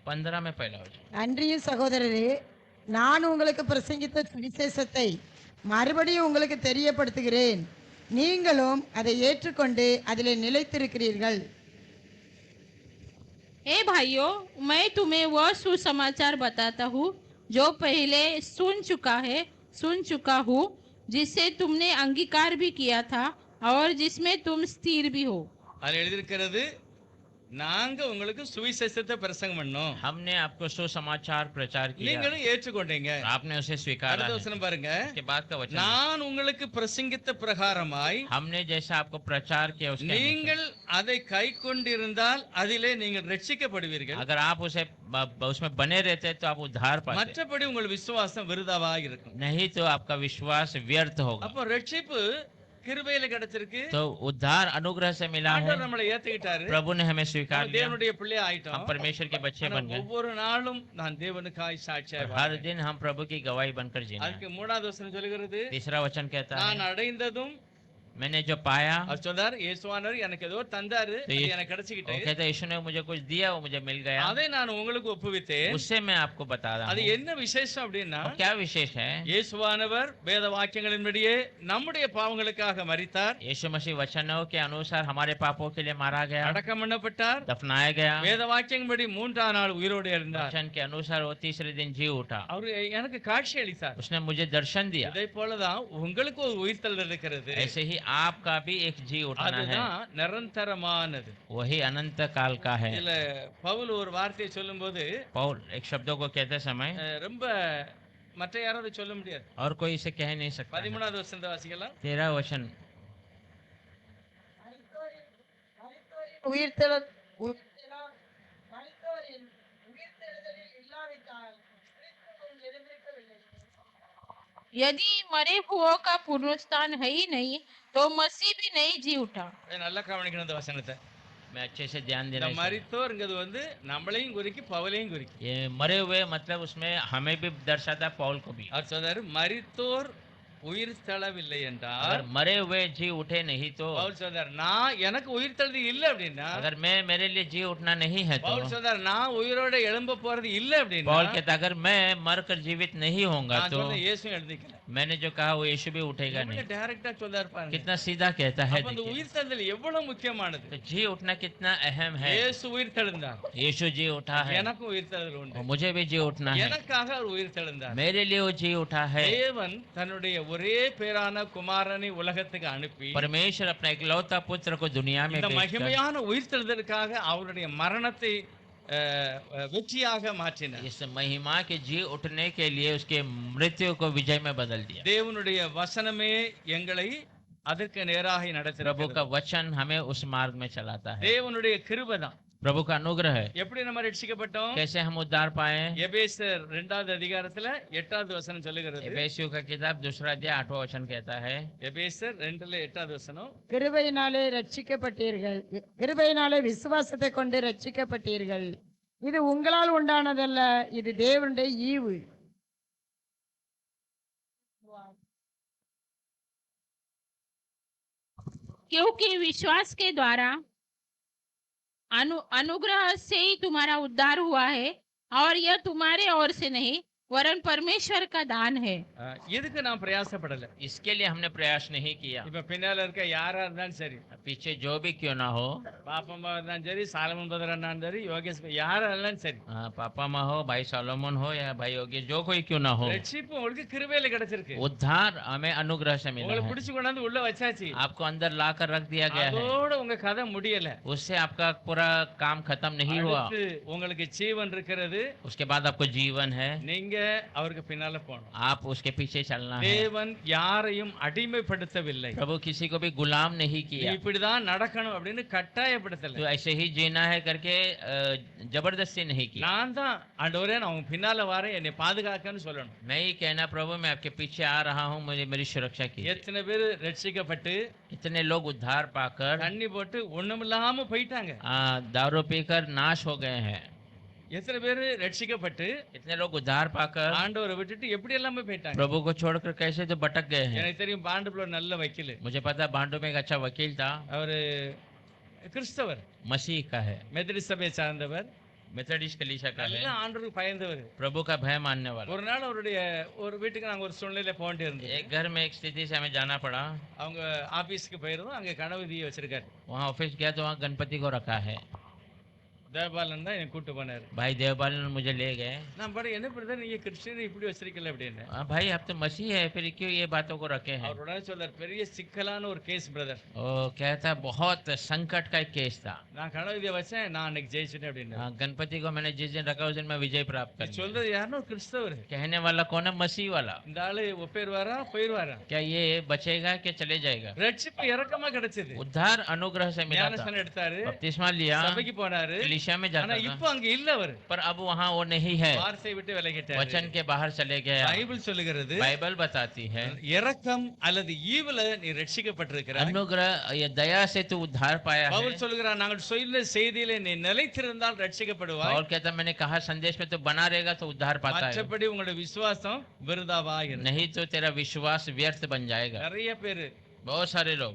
15 में पहला वचन। அன்றியும் சகோதரரே, நான் உங்களுக்கு பிரசங்கித்த சுவிசேஷத்தை மறுபடியும் உங்களுக்கு தெரியப்படுத்துகிறேன். நீங்களும் அதை ஏற்றுக்கொண்டு அதிலே நிலைத்திருக்கிறீர்கள். हे भाइयों, मैं तुम्हें वह सुसमाचार बताता हूँ जो पहले सुन चुका हूँ, जिससे तुमने अंगीकार भी किया था और जिसमें तुम स्थिर भी हो। அதில் எழுதியிருக்கிறது, நாங்க உங்களுக்கு சுவிசேஷத்தை பிரசங்கம் பண்ணோம், हमने आपको सुसमाचार प्रचार किया, நீங்களும் ஏற்றுக்கொண்டீங்க. आपने उसे स्वीकारा அடுத்த है। வசனம் பாருங்க. उसके बाद का वचन, நான் உங்களுக்கு பிரசங்கித்த பிரகாரமாய் हमने जैसा आपको प्रचार किया उसके अनुसार, நீங்கள் அதை கை கொண்டிருந்தால் அதிலே நீங்கள் ரட்சிக்கப்படுவீர்கள். अगर आप उसमें बने रहते तो आप उद्धार पाते, மற்றபடி உங்கள் விசுவாசம் விருதாவாக இருக்கும். नहीं तो आपका विश्वास व्यर्थ होगा। அப்போ ரட்சிப்பு கிருபையில கிடைச்சிருக்கு. तो उद्धार अनुग्रह से मिला है, ஆண்டவர் நம்மளை ஏத்துக்கிட்டாரு. प्रभु ने हमें स्वीकार நம்ம लिया, தேவனுடைய பிள்ளை हम ஆயிட்டோம். परमेश्वर के बच्चे ஆனா बन गए। ஒவ்வொரு நாளும் நான் தேவனுக்காய் சாட்சியா और हर दिन हम प्रभु की गवाही बनकर जीना है। அதுக்கு 3வது வசனம் சொல்லுகிறது, तीसरा वचन कहता நான் है, அடைந்ததும், मैंने जो पाया, அவர் சொல்றார், இயேசுவானவர் எனக்கு ஏதோ தந்தாரு, அது எனக்கு वो கிடைச்சிக்கிட்டு, कहता है यीशु ने मुझे कुछ दिया, वो मुझे मिल गया, அதை நான் உங்களுக்கு ஒப்புவித்தேன். उससे मैं आपको बता रहा அது हूँ। என்ன விசேஷம் அப்படின்னா, और क्या विशेष है? இயேசுவானவர் வேத வாக்கியங்களின்படியே நம்முடைய பாவங்களுக்காக மரித்தார், यीशु मसीह वचनों के अनुसार हमारे पापों के लिए मारा गया, அடக்கம் பண்ணப்பட்டார், दफनाया गया, வேத வாக்கியங்களின்படி 3ஆம் நாள் உயிரோடு எழுந்தார். वचन के अनुसार वो तीसरे दिन जी उठा, அவர் எனக்கு காட்சி அளித்தார். उसने मुझे दर्शन दिया। இதே போலதான் உங்களுக்கு ஒரு உயிர்த்தல் இருக்கிறது. ऐसे ही आपका भी एक जी उठना है, அதுதான் நிரந்தரமானது. वही अनंत काल का है। இதுல பவுல் ஒரு வார்த்தையை சொல்லும்போது पौल एक शब्दों को कहते समय ரொம்ப மற்ற யாரும் அதை சொல்ல முடியாது. और कोई इसे कह नहीं सकता है। 13வது வசனத்தை வாசிக்கலாம். 13 वचन, உயிர்த்தெழ- உயிர்த்தெழ- மரித்தோரின் உயிர்த்தெழுதலில் இல்லாவிட்டால் கிறிஸ்துவும் எழுந்திருக்கவில்லை. यदि मरे हुओं का पुनरुत्थान है ही नहीं तो मसीह भी नहीं जी उठा। நல்லா கவனிக்கணும் இந்த वचனத்தை. मैं अच्छे से ध्यान இந்த देना चाहिए। மரித்தோர்ங்கிறது வந்து நம்மளையும் குறிக்கி பவுலையும் குறிக்கி. ये मरे हुए मतलब उसमें हमें भी दर्शाता है, पौल को भी। அவர் சொல்றாரு மரித்தோர் உயிர் தளவில்லை என்றால் अगर मरे हुए जी उठे नहीं तो, பவுல் சொல்றாரு நான் எனக்கு உயிர் தழுதி இல்லை அப்படின்னா, अगर मैं मेरे लिए जी उठना नहीं है तो, பவுல் சொல்றாரு நான் உயிரோட எழும்ப போறது இல்லை அப்படின்னா, पौल कहता अगर मैं मरकर जीवित नहीं होऊंगा நான் तो, சொல்றேன் இயேசுவும் எழுதிக்கல. मैंने जो कहा वो यीशु भी उठेगा नहीं। டைரக்டா சொல்றாரு பாருங்க. कितना सीधा कहता है। அப்ப அந்த देखिए, உயிர் தழுதல் எவ்வளவு முக்கியமானது. तो जी उठना कितना अहम है। இயேசு உயிர் தெழுந்தார், यीशु जी उठा है, எனக்கும் உயிர் தழுதல் और உண்டு. मुझे भी जी उठना है। எனக்காக அவர் உயிர் தெழுந்தார். मेरे लिए वो जी उठा है। தேவன் தன்னுடைய ஒரே பேரான குமாரனை உலகத்துக்கு அனுப்பி परमेश्वर अपना इकलौता पुत्र को दुनिया में இந்த भेजकर மகிமையான உயிர் தெழுதலுக்காக அவருடைய மரணத்தை வெற்றியாக மாற்றினார். इस महिमा के जी उठने के लिए उसके मृत्यु को विजय में बदल दिया। தேவனுடைய வசனமே எங்களை அதற்கு நேராக प्रभु நடத்துகிறது. का वचन हमें उस मार्ग में चलाता है। தேவனுடைய கிருபை தான். प्रभु का अनुग्रह है। எப்படி நம்ம ரட்சிக்கப்பட்டோம்? कैसे हम उद्धार पाए? எபேசர் 2வது அதிகாரத்துல 8வது வசனம் சொல்லுகிறது. एफेसियों का किताब 2 अध्याय 8वां वचन कहता है, எபேசர் 2ல 8வது வசனம், கிருபையினாலே ரட்சிக்கப்பட்டீர்கள், கிருபையினாலே விசுவாசத்தை கொண்டு ரட்சிக்கப்பட்டீர்கள். இது உங்களால் உண்டானதல்ல, இது தேவனுடைய ஈவு. क्योंकि विश्वास के द्वारा अनुग्रह से ही तुम्हारा उद्धार हुआ है और यह तुम्हारे ओर से नहीं वरन परमेश्वर का दान है। எதுக்கு நான் பிரயாசப்படல. इसके लिए हमने प्रयास नहीं किया। இப்ப பின்னால இருக்க யாரா இருந்தாலும் சரி, पीछे जो भी क्यों ना हो, பாப்பம்மா இருந்தாலும் சரி, சாலமன் பிரதர் இருந்தாலும் சரி, யோகேஷ் யாரா இருந்தாலும் சரி, पापा माँ हो, भाई सोलोमन हो या भाई योगी, जो कोई क्यों ना हो, ரட்சிப்பு உங்களுக்கு கிருபையில கிடைச்சிருக்கு. उद्धार हमें अनुग्रह से मिला உங்களை है। பிடிச்சு கொண்டாந்து உள்ள வச்சாச்சு. आपको अंदर लाकर रख दिया गया है। அதோட உங்க கதை முடியல. उससे आपका पूरा काम खत्म नहीं हुआ। அடுத்து உங்களுக்கு ஜீவன் இருக்கிறது. उसके बाद आपको जीवन है, நீங்க அவருக்கு பின்னால போகணும். आप उसके पीछे चलना है। தேவன் யாரையும் அடிமைப்படுத்தவில்லை. प्रभु किसी को भी गुलाम नहीं நீ किया, இப்படிதான் நடக்கணும் அப்படின்னு கட்டாயப்படுத்தல. तो ऐसे ही जीना है करके जबरदस्ती नहीं किया। நான் தான் ஆண்டவரே நான் உங்க பின்னால வரேன், என்னை பாதுகாக்கன்னு சொல்லணும். मैं ही कहना प्रभु मैं आपके पीछे आ रहा हूँ, मुझे मेरी सुरक्षा की। எத்தனை பேர் ரட்சிக்கப்பட்டு इतने लोग उद्धार पाकर தண்ணி போட்டு ஒண்ணுமில்லாம போயிட்டாங்க. दारू पीकर नाश हो गए हैं। எத்தனை பேர் ரட்சிக்கப்பட்டு इतने लोग उद्धार पाकर ஆண்டவரை விட்டுட்டு எப்படி எல்லாமே போயிட்டாங்க. प्रभु को छोड़कर कैसे तो भटक गए हैं। எனக்கு தெரியும் பாண்டுல நல்ல வக்கீல், मुझे पता बांडू में एक अच्छा वकील था, அவரு கிறிஸ்தவர், मसीह का है, மெத்தடிஸ்ட் சபையை சார்ந்தவர், मेथोडिस्ट कलीसिया का நல்ல है, ஆண்டவருக்கு பயந்தவர். प्रभु का भय मानने वाला। ஒரு நாள் அவருடைய ஒரு வீட்டுக்கு நாங்க ஒரு சூழ்நிலையில போயிட்டு இருந்தோம். एक घर में एक स्थिति से हमें जाना पड़ा। அவங்க ஆபீஸ்க்கு போயிருந்தோம். அங்க கணவதியை வச்சிருக்காரு. वहाँ ऑफिस गया तो वहाँ गणपति को रखा है। தேவபாலன் தான் என்னை கூட்டு போனாரு. भाई देवपाल मुझे ले गए। நான் பாரு என்ன பிரதர் நீங்க கிறிஸ்டியன் இப்படி வச்சிருக்கல அப்படின்னு. भाई आप तो मसीह है, फिर क्यों ये बातों को रखे हैं? அவர் உடனே சொல்றாரு பெரிய சிக்கலான ஒரு கேஸ் பிரதர். वो कहता बहुत संकट का एक केस था। நான் கணவதியை வச்சேன், நான் அன்னைக்கு ஜெயிச்சிட்டேன் அப்படின்னு. गणपति को मैंने जिस दिन रखा उस दिन मैं विजय प्राप्त कर लिया। சொல்றது யாருன்னு ஒரு கிறிஸ்தவர். कहने वाला कौन है? मसीह वाला। இந்த ஆளு ஒப்பேருவாரா போயிருவாரா? क्या ये बचेगा कि चले जाएगा? ரட்சிப்பு இறக்கமா கிடைச்சது. उद्धार अनुग्रह से मिला था। ஞானஸ்நானம் எடுத்தாரு, बपतिस्मा लिया, சபைக்கு போனாரு. कलीसिया में ஆனா जाता था, இப்போ அங்க இல்ல அவரு. पर अब वहाँ वो नहीं है। வார்த்தை விட்டு விலகிட்டாரு. वचन के बाहर चले गए। பைபிள் சொல்லுகிறது बाइबल बताती है இரக்கம் அல்லது ஈவுல நீ ரட்சிக்கப்பட்டிருக்கிறாய். अनुग्रह या दया से तू उद्धार पाया है। பவுல் சொல்லுகிறார் நாங்கள் சொல்ல செய்தியிலே நீ நிலைத்திருந்தால் ரட்சிக்கப்படுவாய். और कहता मैंने कहा संदेश में तो बना रहेगा तो उद्धार पाता है, மற்றபடி உங்களுடைய விசுவாசம் விருதாவா இருக்கும். नहीं तो तेरा विश्वास व्यर्थ बन जाएगा। நிறைய பேரு बहुत सारे लोग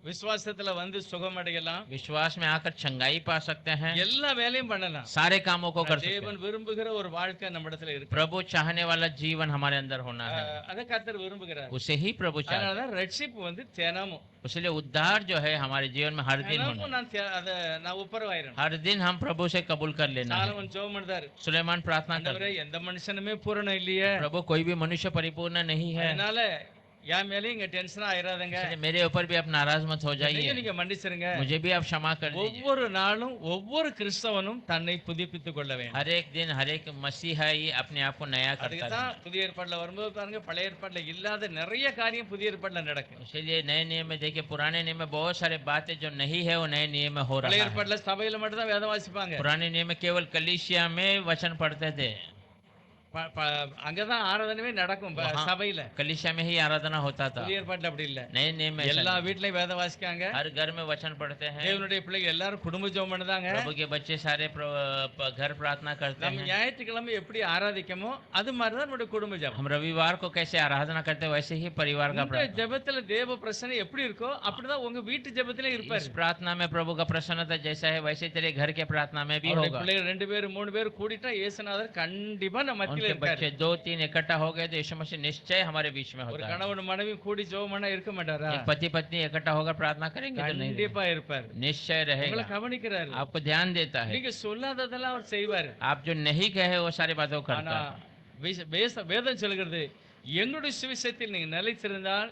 விசுவாசத்துல வந்து சுகம் அடையலாம், विश्वास में आकर चंगाई पा सकते हैं, எல்லா வேலையும் பண்ணலாம். सारे कामों को कर सकते हैं। தேவன் விரும்புகிற ஒரு வாழ்க்கை நம்மிடத்துல இருக்கு. प्रभु चाहने वाला जीवन हमारे अंदर होना है, அத கர்த்தர் விரும்புகிறார். उसे ही प्रभु चाहता है। அதனாலதான் ரட்சிப்பு வந்து தினமும் इसलिए उद्धार जो है हमारे जीवन में हर दिन தினமும் होना है। நான் ஒப்புரவாயிரணும். हर दिन हम प्रभु से कबूल कर लेना है। சாலமன் ஜெபம் பண்ணாரு, सुलेमान प्रार्थना कर, ஆண்டவரே எந்த மனுஷனுமே பூரணம் இல்லையே, प्रभु कोई भी मनुष्य परिपूर्ण नहीं है, அதனால என் மேலேயும் இங்க டென்ஷன் ஆயிராதங்க, इसलिए मेरे ऊपर भी आप नाराज मत हो என்னையும் जाइए, நீங்க மன்னிச்சிருங்க. मुझे भी आप क्षमा कर दीजिए। ஒவ்வொரு நாளும் ஒவ்வொரு கிறிஸ்தவனும் தன்னை புதுப்பித்துக் கொள்ள வேண்டும். हर एक दिन हर एक मसीहाई अपने आप को नया அதுக்கு करता தான் है। புதிய ஏற்பாடுல வரும்போது பாருங்க, பழைய ஏற்பாடுல இல்லாத நிறைய காரியம் புதிய ஏற்பாடுல நடக்கும். इसीलिए नए नियम में देखिए, पुराने नियम में बहुत सारे बातें जो नहीं है वो नए नियम में हो रहा பழைய है। ஏற்பாடுல சபையில மட்டும் தான் வேதம் வாசிப்பாங்க. पुराने नियम में केवल कलीसिया में वचन पढ़ते थे, அங்கதான் ஆராதனவே நடக்கும் वहाँ சபையில. कलीसिया में ही आराधना होता था। புதிய ஏற்பாட்டுல அப்படி இல்ல. नए नियम में ऐसा எல்லா नहीं। வீட்லயும் வேதம் வாசிக்காங்க. हर घर में वचन पढ़ते हैं, தேவனுடைய பிள்ளைகள் எல்லாரும் குடும்ப ஜெபம் பண்ணுதாங்க. प्रभु के बच्चे सारे घर प्रार्थना करते நம்ம हैं। ஞாயிற்றுக்கிழமை எப்படி ஆராதிக்கமோ அது மாதிரிதான் நம்முடைய குடும்ப ஜெபம். हम रविवार को कैसे आराधना करते हैं वैसे ही परिवार का உங்க प्रार्थना। ஜெபத்துல தேவ பிரசன்னம் எப்படி இருக்கோ அப்படிதான் உங்க வீட்டு ஜெபத்திலே इस இருப்பாரு. प्रार्थना में प्रभु का प्रसन्नता जैसा है वैसे तेरे घर के प्रार्थना में भी அவருடைய होगा। பிள்ளைகள் 2 பேர் 3 பேர் கூடிட்டா இயேசுநாதர் கண்டிப்பா நம்ம மத்தியில उनके இருக்காரு. बच्चे 2-3 इकट्ठा हो गए तो यीशु मसीह निश्चय हमारे बीच में ஒரு होता है। கணவன் மனைவி கூடி ஜெபம் பண்ணா இருக்க மாட்டாரா? एक पति पत्नी इकट्ठा होकर प्रार्थना करेंगे तो नहीं, கண்டிப்பா இருப்பாரு. निश्चय உங்களை रहेगा, கவனிக்கிறாரு. आपको ध्यान देता है। நீங்க சொல்லாததெல்லாம் அவர் செய்வாரு. आप जो नहीं कहे वो सारी बातों को ஆனா करता है। வேதம் சொல்கிறது, எங்களுடைய சுவிசேஷத்தில் நீங்க நிலைத்திருந்தால்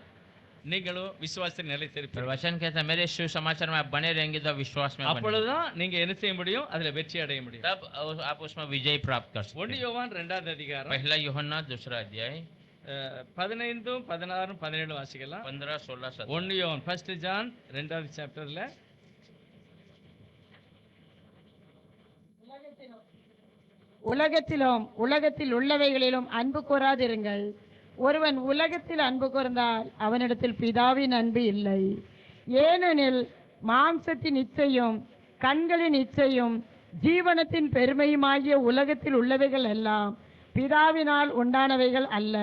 நீங்களும் விசுவாசத்தில் पर நிலைத்திருப்பீர்கள். वचन कहता है मेरे सुसमाचार में आप बने रहेंगे तो विश्वास में बने, அப்பொழுதுதான் நீங்க என்ன செய்ய முடியும்? அதுல வெற்றி அடைய முடியும். तब आप उसमें विजय प्राप्त कर सकते 1 हैं। யோவான் 2வது அதிகாரம் पहला यूहन्ना 2 अध्याय 15 16 17 வாசிக்கலாம். 15 16 17। 1 யோவான் 1 ஜான் 2வது சாப்டர்ல உலகத்திலும் உலகத்தில் உள்ளவைகளிலும் அன்பு கூறாதிருங்கள். ஒருவன் உலகத்தில் அன்பு கூர்ந்தால் அவனிடத்தில் பிதாவின் அன்பு இல்லை. ஏனெனில் மாம்சத்தின் இச்சையும் கண்களின் இச்சையும் ஜீவனத்தின் பெருமையுமாகிய உலகத்தில் உள்ளவைகள் எல்லாம் பிதாவினால் உண்டானவைகள் அல்ல,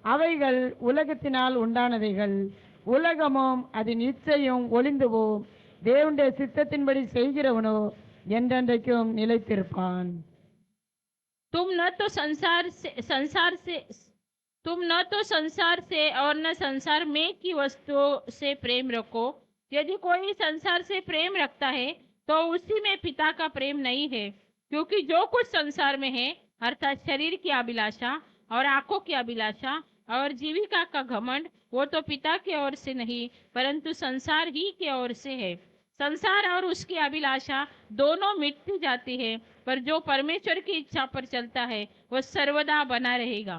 அவைகள் உலகத்தினால் உண்டானவைகள். உலகமும் அதன் இச்சையும் ஒளிந்து போம், தேவனுடைய சித்தத்தின்படி செய்கிறவனோ என்றென்றைக்கும் நிலைத்திருப்பான். तुम न तो संसार से और न संसार में की वस्तुओं से प्रेम रखो। यदि कोई संसार से प्रेम रखता है तो उसी में पिता का प्रेम नहीं है, क्योंकि जो कुछ संसार में है अर्थात शरीर की अभिलाषा और आंखों की अभिलाषा और जीविका का घमंड, वो तो पिता की ओर से नहीं परंतु संसार ही की ओर से है। संसार और उसकी अभिलाषा दोनों मिटती जाती है, पर जो परमेश्वर की इच्छा पर चलता है वह सर्वदा बना रहेगा।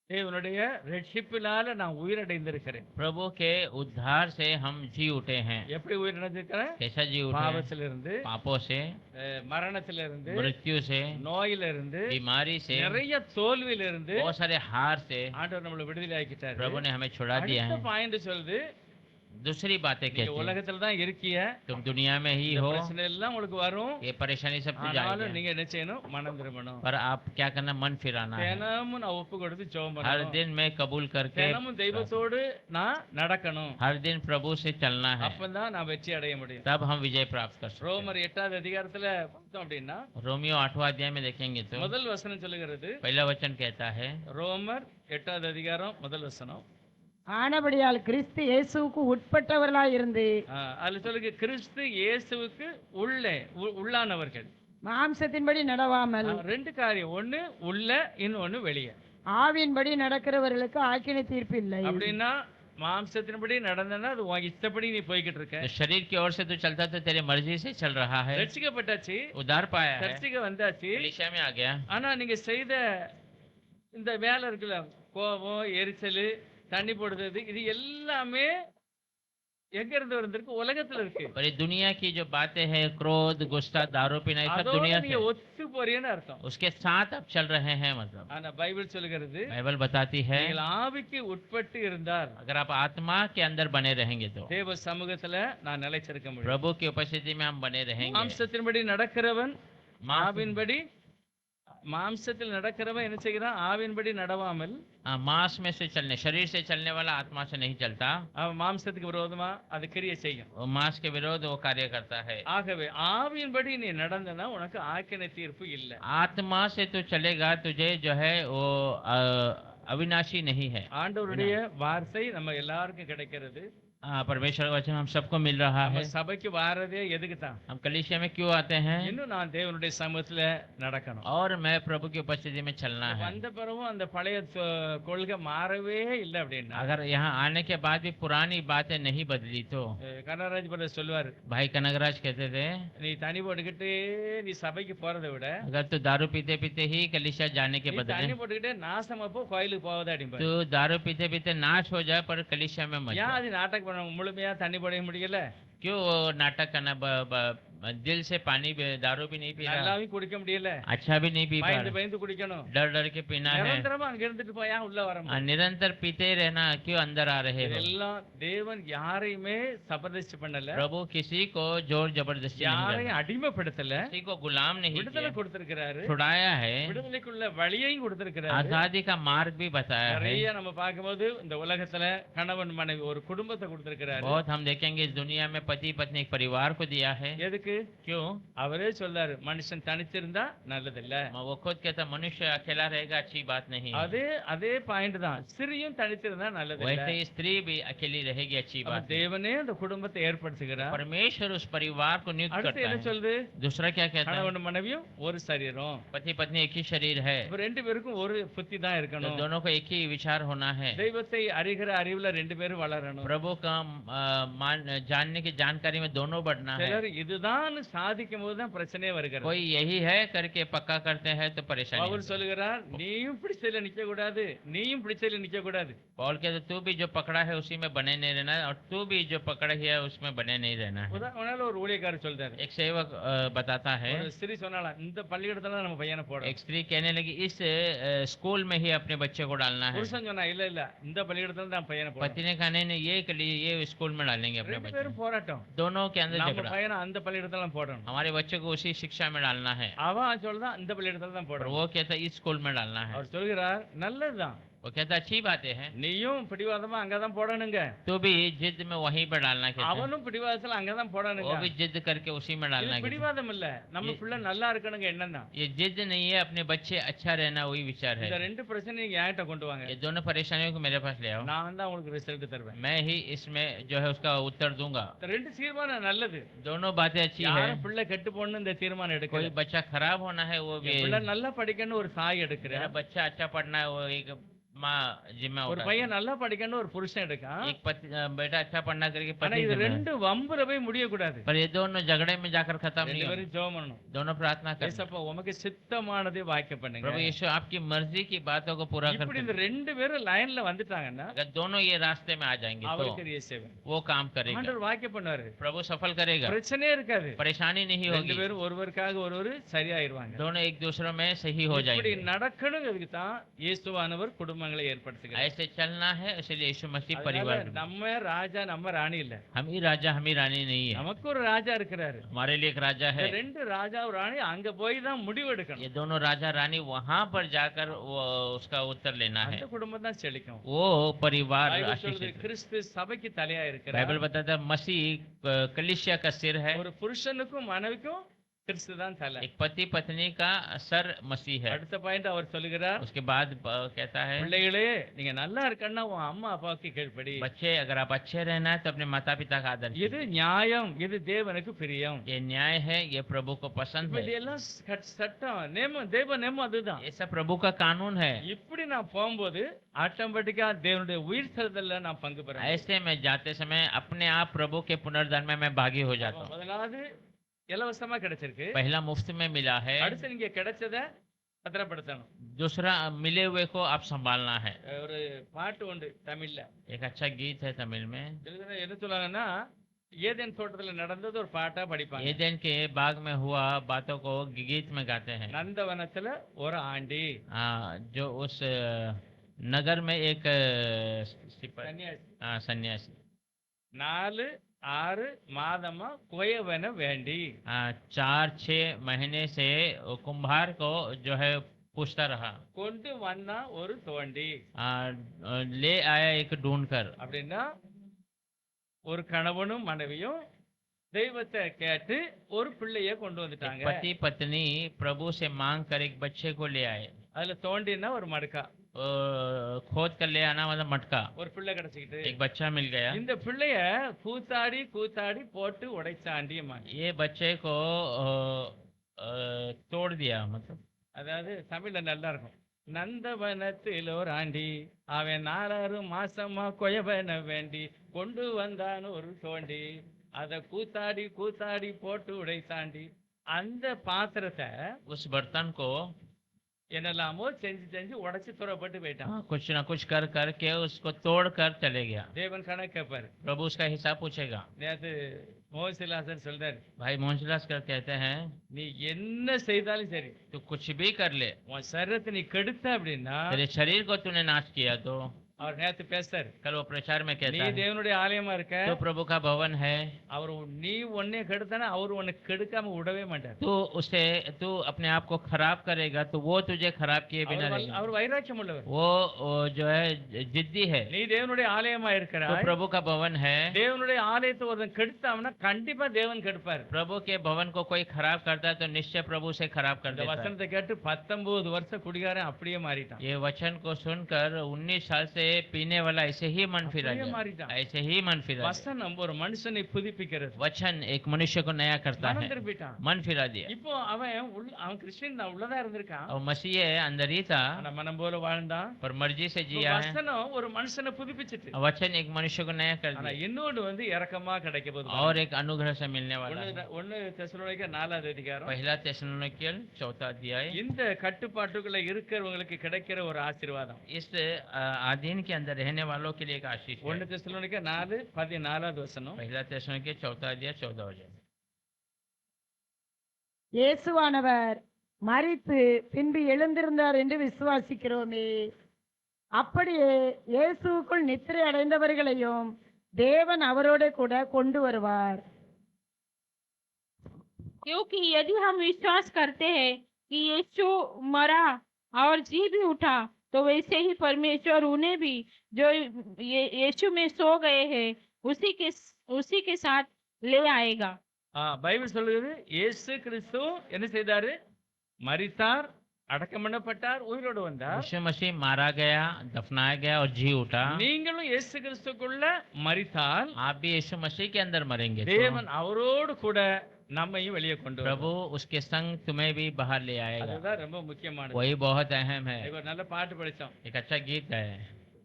தேவனுடைய ரட்சிப்பினால நான் உயிரடைந்திருக்கிறேன். प्रभु के उद्धार से हम जी उठे हैं। எப்படி உயிரடைந்திருக்கிறேன்? कैसा जी उठे हैं? பாவத்திலிருந்து, पापों से, மரணத்திலிருந்து, मृत्यु से, நோயிலிருந்து, बीमारी से, நிறைய தோல்வியிலிருந்து बहुत सारे हार से ஆண்டவர் நம்மளை விடுதலை ஆக்கிட்டாரு. प्रभु ने हमें छुड़ा दिया அடுத்த है। பாயிண்ட் சொல்லுது, दूसरी बातें நீங்க कहती हैं உலகத்துல தான் இருக்கீங்க, तुम दुनिया में ही இந்த हो, பிரச்சனை எல்லாம் உங்களுக்கு வரும். ये परेशानी सब तो ஆனாலும் जाएगी, நீங்க என்ன செய்யணும்? மனம் திரும்பணும். पर आप क्या करना, मन फिराना है। தினமும் நான் ஒப்பு கொடுத்து ஜெபம் हर பண்ணணும். दिन मैं कबूल करके, தினமும் தெய்வத்தோடு நான் நடக்கணும். हर दिन प्रभु से चलना है, அப்பதான் நான் வெற்றி அடைய முடியும். तब हम विजय प्राप्त कर सकते ரோமர் 8வது அதிகாரத்துல பார்த்தோம் அப்படின்னா हैं। रोमियो 8वां अध्याय में देखेंगे तो முதல் வசனம் சொல்லுகிறது, पहला वचन कहता है, ரோமர் 8வது அதிகாரம் முதல் வசனம். ஆனபடியால் கிறிஸ்து இயேசுவுக்கு உட்பட்டவர்களாய் இருந்து அதுல சொல்லுங்க, கிறிஸ்து இயேசுவுக்கு உள்ளானவர்கள். மாம்சத்தின்படி நடவாமல் 2 காரியம், ஒண்ணு உள்ள, இன்னொன்னு வெளியே. ஆவியின்படி நடக்கிறவர்களுக்கு ஆக்கினை தீர்ப்பு இல்லை. அப்படின்னா மாம்சத்தின்படி நடந்தனா அது உன் இஷ்டப்படி நீ போய்கிட்டு இருக்க. तो शरीर की ओर से तो चलता तो तेरे मर्जी से चल रहा है, ரட்சிக்கப்பட்டாச்சு, उद्धार पाया है, சர்ச்சைக்கு வந்தாச்சு. कलीसिया में आ गया, ஆனா நீங்க செய்த இந்த வேலை இருக்குல்ல, கோபம், எரிச்சல், தண்ணி போடுறது, இது எல்லாமே எங்க இருந்து வந்திருக்கு? உலகத்துல இருக்கு. पर ये दुनिया की जो बातें हैं, क्रोध, गुस्सा, दारू पीना, ये सब அதோட दुनिया நீங்க से, ஒத்து போறீன்னு அர்த்தம். उसके साथ अब चल रहे हैं। मतलब ஆனா பைபிள் சொல்லுகிறது, बाइबल बताती है, நீங்கள் ஆவிக்கு உட்பட்டு இருந்தால் अगर आप आत्मा के अंदर बने रहेंगे तो தேவ சமூகத்துல நான் நிலைச்சிருக்க முடியும். प्रभु की उपस्थिति में हम बने रहेंगे। மாம்சத்தின்படி நடக்கிறவன் ஆவின்படி, மாம்சத்தில் நடக்கிறவன் என்ன செய்கிறான்? ஆவின்படி நடவாமல், मांस में से चलने, शरीर से चलने वाला आत्मा से नहीं चलता, அவன் மாம்சத்துக்கு விரோதமா அது கிரியை செய்யும். वो मांस के विरोध वो कार्य करता है। ஆகவே ஆவியின்படி நீ நடந்தனா உனக்கு ஆக்கினை தீர்ப்பு இல்லை. आत्मा से तो चलेगा, तुझे जो है वो अविनाशी नहीं है। ஆண்டவருடைய வார்த்தை நம்ம எல்லாருக்கும் கிடைக்கிறது. परमेश्वर का वचन हम सबको मिल रहा நம்ம है। சபைக்கு வாரதே எதுக்கு தான்? हम कलीसिया में क्यों आते हैं? இன்னும் நான் தேவனுடைய சமூகத்துல நடக்கணும். और मैं प्रभु की उपस्थिति में चलना है। வந்த பிறகும் அந்த பழைய கொள்கை மாறவே இல்லை அப்படின்னா अगर यहाँ आने के बाद भी पुरानी बातें नहीं बदली तो கனகராஜ் பிரதர் சொல்லுவாரு, भाई कनगराज कहते थे, நீ தனி போட்டுக்கிட்டு நீ சபைக்கு போறதை விட अगर तू दारू पीते पीते ही कलीसिया जाने के நீ बदले தண்ணி போட்டுக்கிட்டே நாசமா போ கோயிலுக்கு போவதா அப்படிம்பாரு. तू दारू पीते पीते नाश हो जाए पर कलीसिया में मत ஏன் जा। அது நாटक பண்ண முழுமையா தண்ணி போட முடியல? क्यों वो नाटक करना दिल से पानी दारू भी नहीं पी रहा, நல்லாவும் குடிக்க முடியல, अच्छा भी नहीं पी पा பயந்து रहा, பயந்து குடிக்கணும். डर डर के पीना है, நிரந்தரமா அங்க இருந்துட்டு போய் உள்ள வர முடியும். निरंतर पीते ही रहना, क्यों अंदर आ रहे हो? இதெல்லாம் தேவன் யாரையுமே சபதஸ்தி பண்ணல, प्रभु किसी को जोर जबरदस्ती नहीं யாரையும் करता, அடிமைப்படுத்தல, किसी को गुलाम नहीं விடுதலை किया, கொடுத்திருக்கிறாரு, छुड़ाया है, விடுதலைக்குள்ள வழியையும் கொடுத்திருக்கிறாரு. आजादी का मार्ग भी बताया है। நிறைய நம்ம பார்க்கும்போது இந்த உலகத்துல கணவன் மனைவி ஒரு குடும்பத்தை கொடுத்திருக்கிறாரு. बहुत हम देखेंगे इस दुनिया में पति पत्नी एक परिवार को दिया है। எதுக்கு? क्यों? அவரே சொல்றாரு, மனுஷன் தனிச்சிருந்தா நல்லதில்ல. वो खुद कहता मनुष्य अकेला रहेगा अच्छी बात नहीं है। அதே அதே பாயிண்ட் தான், ஸ்திரியும் தனிச்சிருந்தா நல்லதில்ல. वैसे ही स्त्री भी अकेली रहेगी अच्छी அப்ப बात नहीं। தேவனே அந்த குடும்பத்தை ஏற்படுத்துகிறார். परमेश्वर उस परिवार को नियुक्त அடுத்து करता என்ன है। சொல்லுது? दूसरा क्या कहता है? கணவன் மனைவியும் ஒரு சரீரம். पति पत्नी एक ही शरीर है, இப்ப ரெண்டு பேருக்கும் ஒரு புத்தி தான் तो இருக்கணும். दोनों को एक ही विचार होना है। தெய்வத்தை அறிகிற அறிவுல ரெண்டு பேரும் வளரணும். प्रभु का जानने की जानकारी में दोनों बढ़ना है। சிலர் இதுதான் சாதிக்கும் போது தான் பிரச்சனையே வருகிறது. कोई यही है करके पक्का करते हैं तो परेशानी அவர் होती है। சொல்லுகிறார், நீயும் பிடிச்சல நிக்க கூடாது, நீயும் பிடிச்சல நிக்க கூடாது. पौल कहते तू भी जो पकड़ा है उसी में बने नहीं रहना, और तू भी जो पकड़ा है उसमें बने नहीं रहना है। உதாரணம் ஒரு ஊழியக்காரர் சொல்றாரு, एक सेवक बताता है, ஒரு ஸ்திரீ சொன்னாலாம், இந்த பள்ளிக்கூடத்துல தான் நம்ம பையனை போடணும். एक स्त्री कहने लगी इस स्कूल में ही अपने बच्चे को डालना है। புருஷன் சொன்னா, இல்ல இல்ல இந்த பள்ளிக்கூடத்துல தான் பையனை போடணும். पति ने कहा नहीं नहीं ये स्कूल में डालेंगे अपने ரெண்டு बच्चे। பேரும் போராட்டம், दोनों के अंदर நம்ம झगड़ा, பையனை அந்த பள்ளிக்கூடத்துல தான் போடணும். हमारे बच्चे को उसी शिक्षा में डालना है, அவன் சொல்றா இந்த பள்ளிக்கூடத்துல தான் और போடணும். वो कहता है इस स्कूल में डालना है। அவர் சொல்கிறார், நல்லதுதான், वो कहता अच्छी बातें हैं, நீயும் பிடிவாதமா அங்கதான் போடணுங்க, तो भी जिद में वहीं पर डालना कहता है, அவனும் பிடிவாதத்துல அங்கதான் போடணுங்க. वो भी जिद करके उसी में डालना இது कहता है। பிடிவாதம் இல்ல, நம்ம பிள்ளை நல்லா இருக்கணுங்க எண்ணம் தான். ये जिद नहीं है, अपने बच्चे अच्छा रहना वही विचार இந்த है। ரெண்டு பிரச்சனை நீங்க என்கிட்ட கொண்டு வாங்க, ये दोनों परेशानियों को मेरे पास ले आओ, நான் தான் உங்களுக்கு ரிசல்ட் தருவேன். मैं ही इसमें जो है उसका उत्तर दूंगा। இந்த ரெண்டு தீர்மானம் நல்லது. दोनों बातें अच्छी है। யாரும் பிள்ளை கெட்டு போடணும் இந்த தீர்மானம் कोई எடுக்கல. बच्चा खराब होना है वो भी, என் பிள்ளை நல்லா படிக்கணும் ஒரு தாய் எடுக்கிற, मेरा बच्चा अच्छा पढ़ना है वो एक माँ जिम्मा ஒரு उठाती है। பையன் நல்லா படிக்கணும் ஒரு புருஷன் எடுக்கான். एक बेटा अच्छा पढ़ना करके ஆனா पति இது जिम्मा है। ரெண்டு வம்புல போய் முடியக்கூடாது. पर ये दोनों झगड़े में जाकर खत्म नहीं ரெண்டு होते, பேரும் ஜெபம் பண்ணணும். दोनों प्रार्थना करते। ஏசப்பா உமக்கு சித்தமானதை வாய்க்க பண்ணுங்க. प्रभु यीशु आपकी मर्जी की बातों को पूरा இப்படி करते இந்த हैं। ரெண்டு பேரும் லைன்ல வந்துட்டாங்கன்னா अगर दोनों ये रास्ते में आ जाएंगे तो அவருக்கு கிரியை செய்வார். वो काम करेगा, ஆண்டவர் வாய்க்க பண்ணுவாரு, प्रभु सफल करेगा, பிரச்சனையே இருக்காது. परेशानी नहीं ரெண்டு होगी, பேரும் ஒருவருக்காக ஒருவர் சரியாயிருவாங்க. दोनों एक दूसरे में सही हो இப்படி जाएंगे। நடக்கணுங்கிறதுக்கு தான் இயேசுவானவர் குடும்பங்களை ஏற்படுத்துகிறார். ऐसे चलना है, इसलिए यीशु मसीह அதனால परिवार, நம்ம ராஜா நம்ம ராணி இல்ல, हम ही राजा हम ही रानी नहीं है, நமக்கு ஒரு ராஜா இருக்கிறாரு. हमारे लिए एक राजा இந்த है। ரெண்டு ராஜா ராணி அங்க போய் தான் முடிவு எடுக்கணும். ये दोनों राजा रानी वहां पर जाकर वो उसका उत्तर लेना है, அந்த குடும்பம் தான் செழிக்கும். वो परिवार பைபிள் சொல்லுது, आशीषित। கிறிஸ்து சபைக்கு தலையா இருக்கிறார். बाइबल बताता है मसीह कलीसिया का सिर है, ஒரு புருஷனுக்கும் மனைவிக்கும் கிறிஸ்து தான் தலை. एक पति पत्नी का सर मसीह है। அடுத்த பாயிண்ட் அவர் சொல்லுகிறார், उसके बाद कहता है பிள்ளைகளே நீங்க நல்லா இருக்கன்னா உன் அம்மா அப்பாவுக்கு கீழ்ப்படி. बच्चे अगर आप अच्छे रहना है तो अपने माता पिता का आदर இது कीजिए। நியாயம், இது தேவனுக்கு பிரியம். ये न्याय है, ये प्रभु को पसंद இப்படி है, எல்லாம் சட்டம் நேமம் தேவ நேமம் அதுதான். ये सब प्रभु का कानून है। இப்படி நான் போகும்போது ஆட்டோமேட்டிக்கா தேவனுடைய உயிர் தழுதல்ல நான் பங்கு பெறேன். ऐसे में जाते समय अपने आप प्रभु के पुनर्जन्म में मैं भागी हो जाता हूँ। முதலாவது இலவசமா கிடைச்சிருக்கு, पहला मुफ्त में मिला है, அடுத்து நீங்க கிடைச்சத பத்திரப்படுத்தணும். दूसरा मिले हुए को आप संभालना है। ஒரு பாட்டு உண்டு தமிழ்ல, एक अच्छा गीत है तमिल में, இதுல என்ன சொல்றாங்கன்னா, ஏதேன் தோட்டத்துல நடந்தது ஒரு பாட்டா படிப்பாங்க. एदेन के बाग में हुआ बातों को गीत में गाते हैं। நந்தவனத்துல ஒரு ஆண்டி जो उस नगर में एक சன்னியாசி सन्यासी 4-6 மாதமா குயவன வேண்டி 4-6 महीने से वो कुम्हार को जो है पूछता रहा, கொண்டு வந்தா ஒரு தோண்டி. ले आया एक ढूंढ कर। அப்படின்னா ஒரு கணவனும் மனைவியும் தெய்வத்தை கேட்டு ஒரு பிள்ளைய கொண்டு வந்துட்டாங்க. पति पत्नी प्रभु से मांग कर एक बच्चे को ले आए। அதுல தோண்டினா ஒரு மடுக்கா, खोद कर ले आना मतलब मटका। ஒரு பிள்ளை கிடைச்சிக்கிட்டு एक बच्चा मिल गया। இந்த பிள்ளைய கூத்தாடி கூத்தாடி போட்டு உடைச்சாண்டியம்மா. ये बच्चे को तोड़ दिया मतलब। அதாவது தமிழ்ல நல்லா இருக்கும். நந்தவனத்தில் ஒரு ஆண்டி அவன் 4 மாசமா கொயவன வேண்டி கொண்டு வந்தான் ஒரு தோண்டி அத கூத்தாடி கூத்தாடி போட்டு உடைத்தாண்டி. அந்த பாத்திரத்தை उस बर्तन को என்னெல்லாமோ செஞ்சு செஞ்சு உடைச்சு துறப்பட்டு போயிட்டான். कुछ ना कुछ कर करके उसको तोड़ कर चले गया। தேவன் கணக்கு கேட்பாரு. प्रभु उसका हिसाब पूछेगा। நேத்து மோசிலாசர் சொல்றாரு, भाई मोहनलाल कहते हैं நீ என்ன செய்தாலும் சரி तू कुछ भी कर ले, உன் சரீரத்தை நீ கெடுத்த அப்படின்னா तेरे शरीर को तूने नाश किया तो। அவர் நேத்து பேசுறாரு, कल वो प्रचार में நீ कहता है தேவனுடைய ஆலயமா இருக்க, तो प्रभु का भवन है, அவர் நீ உன்னை கெடுத்தானா அவர் உன்னை கெடுக்காம விடவே மாட்டார். तू उसे तू अपने आप को खराब करेगा तो वो तुझे खराब किए बिना रहेगा। அவர் வைராக்கியம் உள்ளவர். वो जो है जिद्दी है। நீ தேவனுடைய ஆலயமா तो இருக்கிறாய், प्रभु का भवन है। தேவனுடைய ஆலயத்தை ஒருத்தன் கெடுத்தான்னா கண்டிப்பா தேவன் கெடுப்பார். प्रभु के भवन को कोई खराब करता है तो निश्चय प्रभु उसे खराब कर இந்த देता है। வசனத்தை கேட்டு 19 வருஷம் குடிகாரன் அப்படியே மாறிட்டான். ये वचन को सुनकर 19 साल से पीने वाला ऐसे ही मन फिरा அப்படியே गया। மாறிட்டான். ऐसे ही मन फिरा गया। வசனம் ஒரு மனுஷனை புதுப்பிக்கிறது. वचन एक मनुष्य को नया करता மனம் है, திருப்பிட்டான். मन फिरा दिया। இப்போ அவன் கிறிஸ்டியன் தான், உள்ளதா இருந்திருக்கான், और मसीह अंदर ही था ஆனா மனம் போல வாழ்ந்தான். पर मर्जी से இப்போ जिया है। வசனம் ஒரு மனுஷனை புதுப்பிச்சிட்டு, वचन एक मनुष्य को नया कर ஆனா दिया இன்னொன்று இறக்கமா கிடைக்க போகுது. और एक अनुग्रह से मिलने वाला है। ஒன்னு தெசலோனிக்கர் 4வது அதிகாரம். पहला तेसलोनिकल 4 अध्याय। இந்த கட்டுப்பாட்டுக்குள்ள இருக்கிறவங்களுக்கு கிடைக்கிற ஒரு ஆசீர்வாதம். इस अधीन के अंदर रहने वालों के लिए एक आशीष है। ஒன்னு தெசலோனிக்கர் 4:14 வசனம். पहला तेसलोनिकल 4 अध्याय 14 वचन। இயேசுவானவர் மரித்து பின்பு எழுந்திருந்தார் என்று விசுவாசிக்கிறோமே, அப்படியே இயேசுவுக்குள் நித்திரை அடைந்தவர்களையும் தேவன் அவரோட கூட கொண்டு வருவார். क्योंकि यदि हम विश्वास करते हैं कि यीशु मरा और जी भी उठा, तो वैसे ही परमेश्वर उन्हें भी जो यीशु में सो गए हैं उसी के साथ ले आएगा। பைபிள் சொல்லுகிறது இயேசு கிறிஸ்து என்ன செய்தாரு? மரித்தார், அடக்கம் பண்ணப்பட்டார், உயிரோடு வந்தார். यीशु मसीह मारा गया, दफनाया गया और जी उठा। நீங்களும் இயேசு கிறிஸ்துக்குள்ள மரித்தால் आप भी यीशु मसीह के अंदर मरेंगे तो தேவன் அவரோடு கூட நம்மையும் வெளியே கொண்டு வருவார். प्रभु उसके संग तुम्हें भी बाहर ले आएगा। அதுதான் ரொம்ப முக்கியமானது. वही बहुत अहम है। ஒரு நல்ல பாட்டு படிச்சோம், एक अच्छा गीत है,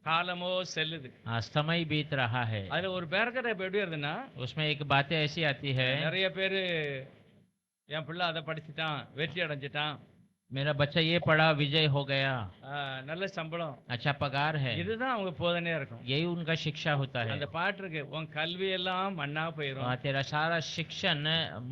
காலமோ செல்லுது. समय बीत रहा है। அதுல ஒரு பேரகிராஃப் எப்படி வருதுன்னா, उसमें एक बातें ऐसी आती है, நிறைய பேரு என் பிள்ளை அதை படிச்சுட்டான், வெற்றி அடைஞ்சிட்டான், मेरा बच्चा ये पढ़ा विजय हो गया, நல்ல சம்பளம், अच्छा पगार है, இதுதான் அவங்க போதனையா இருக்கும். यही उनका शिक्षा होता है। அந்த பாட்டு இருக்கு, உன் கல்வி எல்லாம் மண்ணா போயிரும், तेरा सारा शिक्षण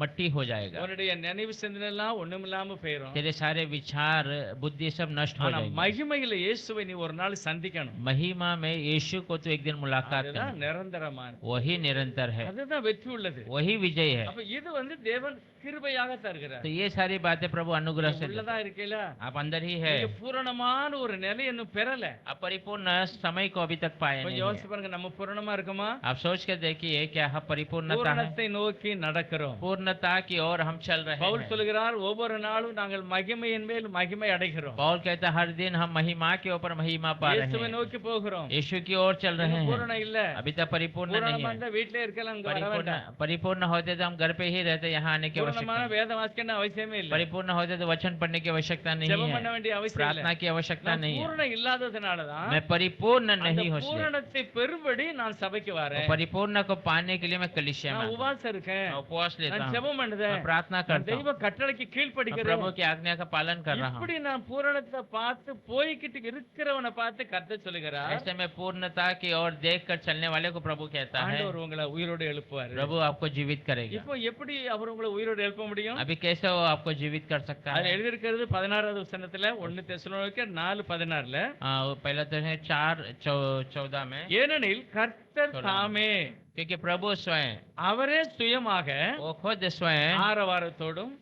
मट्टी हो जाएगा, உன்னுடைய நினைவு சிந்தனை எல்லாம் ஒண்ணுமில்லாம போயிரும். तेरे सारे विचार बुद्धि सब नष्ट हो ஆனா जाएगी। மகிமையில இயேசுவை நீ ஒரு நாள் சந்திக்கணும். महिमा में यीशु को तो एक दिन मुलाकात அதுதான் करना, நிரந்தரமான, वही निरंतर है, அதுதான் வெற்றி உள்ளது. वही विजय है। அப்ப இது தேவன் கிருபையாக தருகிறார். तो ये सारी बातें प्रभु अनुग्रह से देते உள்ளதா हैं। இருக்கீல, आप अंदर ही है, நீங்க பூரணமான ஒரு நிலை இன்னும் பெறல. आप परिपूर्ण समय को अभी तक पाए नहीं கொஞ்சம் है। யோசிச்சு பாருங்க, நம்ம பூரணமா இருக்குமா? आप सोच कर देखिए क्या हम परिपूर्णता है, பூரணத்தை நோக்கி நடக்கிறோம். पूर्णता की ओर हम चल रहे பவுல் हैं। சொல்கிறார், ஒவ்வொரு நாளும் நாங்கள் மகிமையின் மேல் மகிமை அடைகிறோம். पौल कहता है हर दिन हम महिमा के ऊपर महिमा पा रहे இயேசுவை हैं, நோக்கி போகிறோம். यीशु की ओर चल रहे இன்னும் हैं। பூரணம் இல்ல. अभी तक परिपूर्ण नहीं பூரணமா है। இருந்தா வீட்டிலே இருக்கலாம், இங்க வர परिपूर्ण வேண்டாம். परिपूर्ण होते तो हम घर पे ही रहते, यहाँ आने की आवश्यकता பூரணமான नहीं। வேத வாசிக்கணும் அவசியமே இல்ல. परिपूर्ण होते तो वचन पढ़ने की आवश्यकता नहीं ஜெபம் பண்ண है, வேண்டிய அவசியம் प्रार्थना இல்ல. की आवश्यकता நான் नहीं है। பூரணம் இல்லாததுனாலதான் मैं परिपूर्ण அந்த नहीं हो इसलिए। பூரணத்தை பெறும்படி நான் சபைக்கு வரேன். परिपूर्ण को पाने के लिए मैं कलीसिया में நான் आता हूं। உபவாசம் இருக்கேன், मैं उपवास लेता நான் हूँ, ஜெபம் मैं பண்ணுதேன், प्रार्थना நான் करता हूँ, தெய்வ கட்டளைக்கு मैं கீழ்ப்படிக்கிறேன். प्रभु की आज्ञा का पालन कर रहा हूँ। இப்படி நான் பூரணத்தை பார்த்து போய்கிட்டு இருக்கிறவனை பார்த்து கர்த்தர் சொல்லுகிறார், ऐसे में पूर्णता की ओर देख कर चलने वाले को प्रभु कहता है, ஆண்டவர் உங்களை உயிரோடு எழுப்புவார். प्रभु आपको जीवित करेगा। இப்போ எப்படி அவர் உங்களை உயிரோடு எழுப்ப முடியும்? अभी कैसे वो आपको जीवित कर सकता அதுல है? எழுதியிருக்கிறது 16வது வசனத்துல, 1 தெசலோனிக்கர் 4:16. वो पहला तो है 4:14 में, ஏனெனில் கர்த்தர் கர்த்தர் தாமே, क्योंकि प्रभु स्वयं அவரே சுயமாக वो खुद स्वयं ஆரவாரத்தோடும்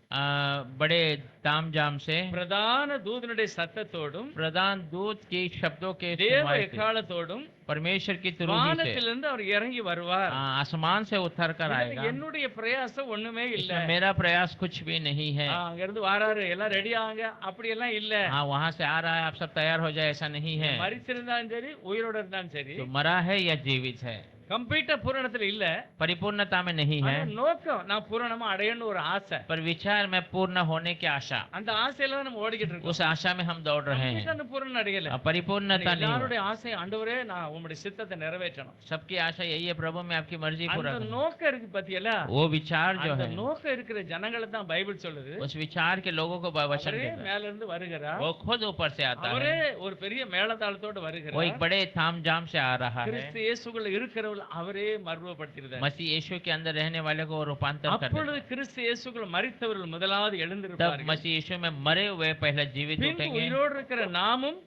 बड़े तामझाम से பிரதான தூதனுடைய சத்தத்தோடும் प्रधान दूत की शब्दों के தேவ सुनवाई से, எக்காலத்தோடும் परमेश्वर की तुरही से வானத்திலிருந்து அவர் இறங்கி வருவார். आसमान से उतर कर இதுல आएगा। என்னுடைய பிரயாசம் ஒண்ணுமே இல்ல. इसमें मेरा प्रयास कुछ भी नहीं है। அங்க இருந்து வாராரு, எல்லாம் ரெடி ஆங்க, அப்படி எல்லாம் இல்ல. हाँ, वहाँ से आ रहा है, आप सब तैयार हो जाए, ऐसा नहीं है। மரிச்சிருந்தாலும் சரி, உயிரோட இருந்தாலும் சரி, जो मरा है या जीवित है, கம்ப்ளீட்டா பூரணத்துல இல்ல. परिपूर्णता में नहीं है, ஆனா நோக்கம் நான் பூரணமா அடையணும்னு ஒரு ஆசை. पर विचार में पूर्ण होने की आशा, அந்த ஆசையில நம்ம ஓடிக்கிட்டு இருக்கோம். उस आशा में हम दौड़ रहे हैं। கம்ப்ளீட்டா பூரணம் அடையல. परिपूर्णता नहीं हुआ। எல்லாருடைய ஆசை, ஆண்டவரே நான் உம்முடைய சித்தத்தை நிறைவேற்றணும். सबकी आशा यही है, प्रभु मैं आपकी मर्जी पूरा அந்த करूं। நோக்கம் இருக்கு பாத்தியல, वो विचार जो அந்த है, நோக்கம் இருக்கிற ஜனங்களை தான் பைபிள் சொல்லுது. उस विचार के लोगों को वचन அவரே कहता है। மேல இருந்து வருகிறார். वो खुद ऊपर से आता அவரே है, ஒரு பெரிய மேளதாளத்தோட वो एक வருகிறார். बड़े तामझाम से आ रहा है। கிறிஸ்து இயேசுக்குள்ள இருக்கிறவர்கள் அவரே மறுரூபப்படுத்தினார். मसीह यीशु के अंदर रहने वाले को रूपांतर कर அப்பொழுது देता है। கிறிஸ்து இயேசுக்குள்ள மரித்தவர்கள் முதலாவது तब எழுந்திருப்பார்கள். मसीह यीशु में मरे हुए पहले जीवित பின்பு उठेंगे, உயிரோடு இருக்கிற நாமும்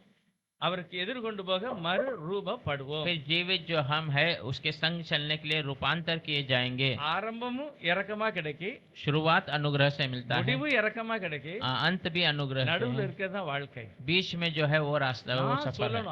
அவருக்கு எதிர்கொண்டு போக மறுரூபப்படுவோம். फिर जीवित जो हम है उसके संग चलने के लिए रूपांतर किए जाएंगे। ஆரம்பமும் இரக்கமா கிடைக்கி, शुरुआत अनुग्रह से मिलता है, முடிவு இரக்கமா கிடைக்கி, अंत भी अनुग्रह से நடுவுல है। இருக்கிறது தான் வாழ்க்கை. बीच में जो है वो रास्ता वो நான் सफल है। சொல்லணும்,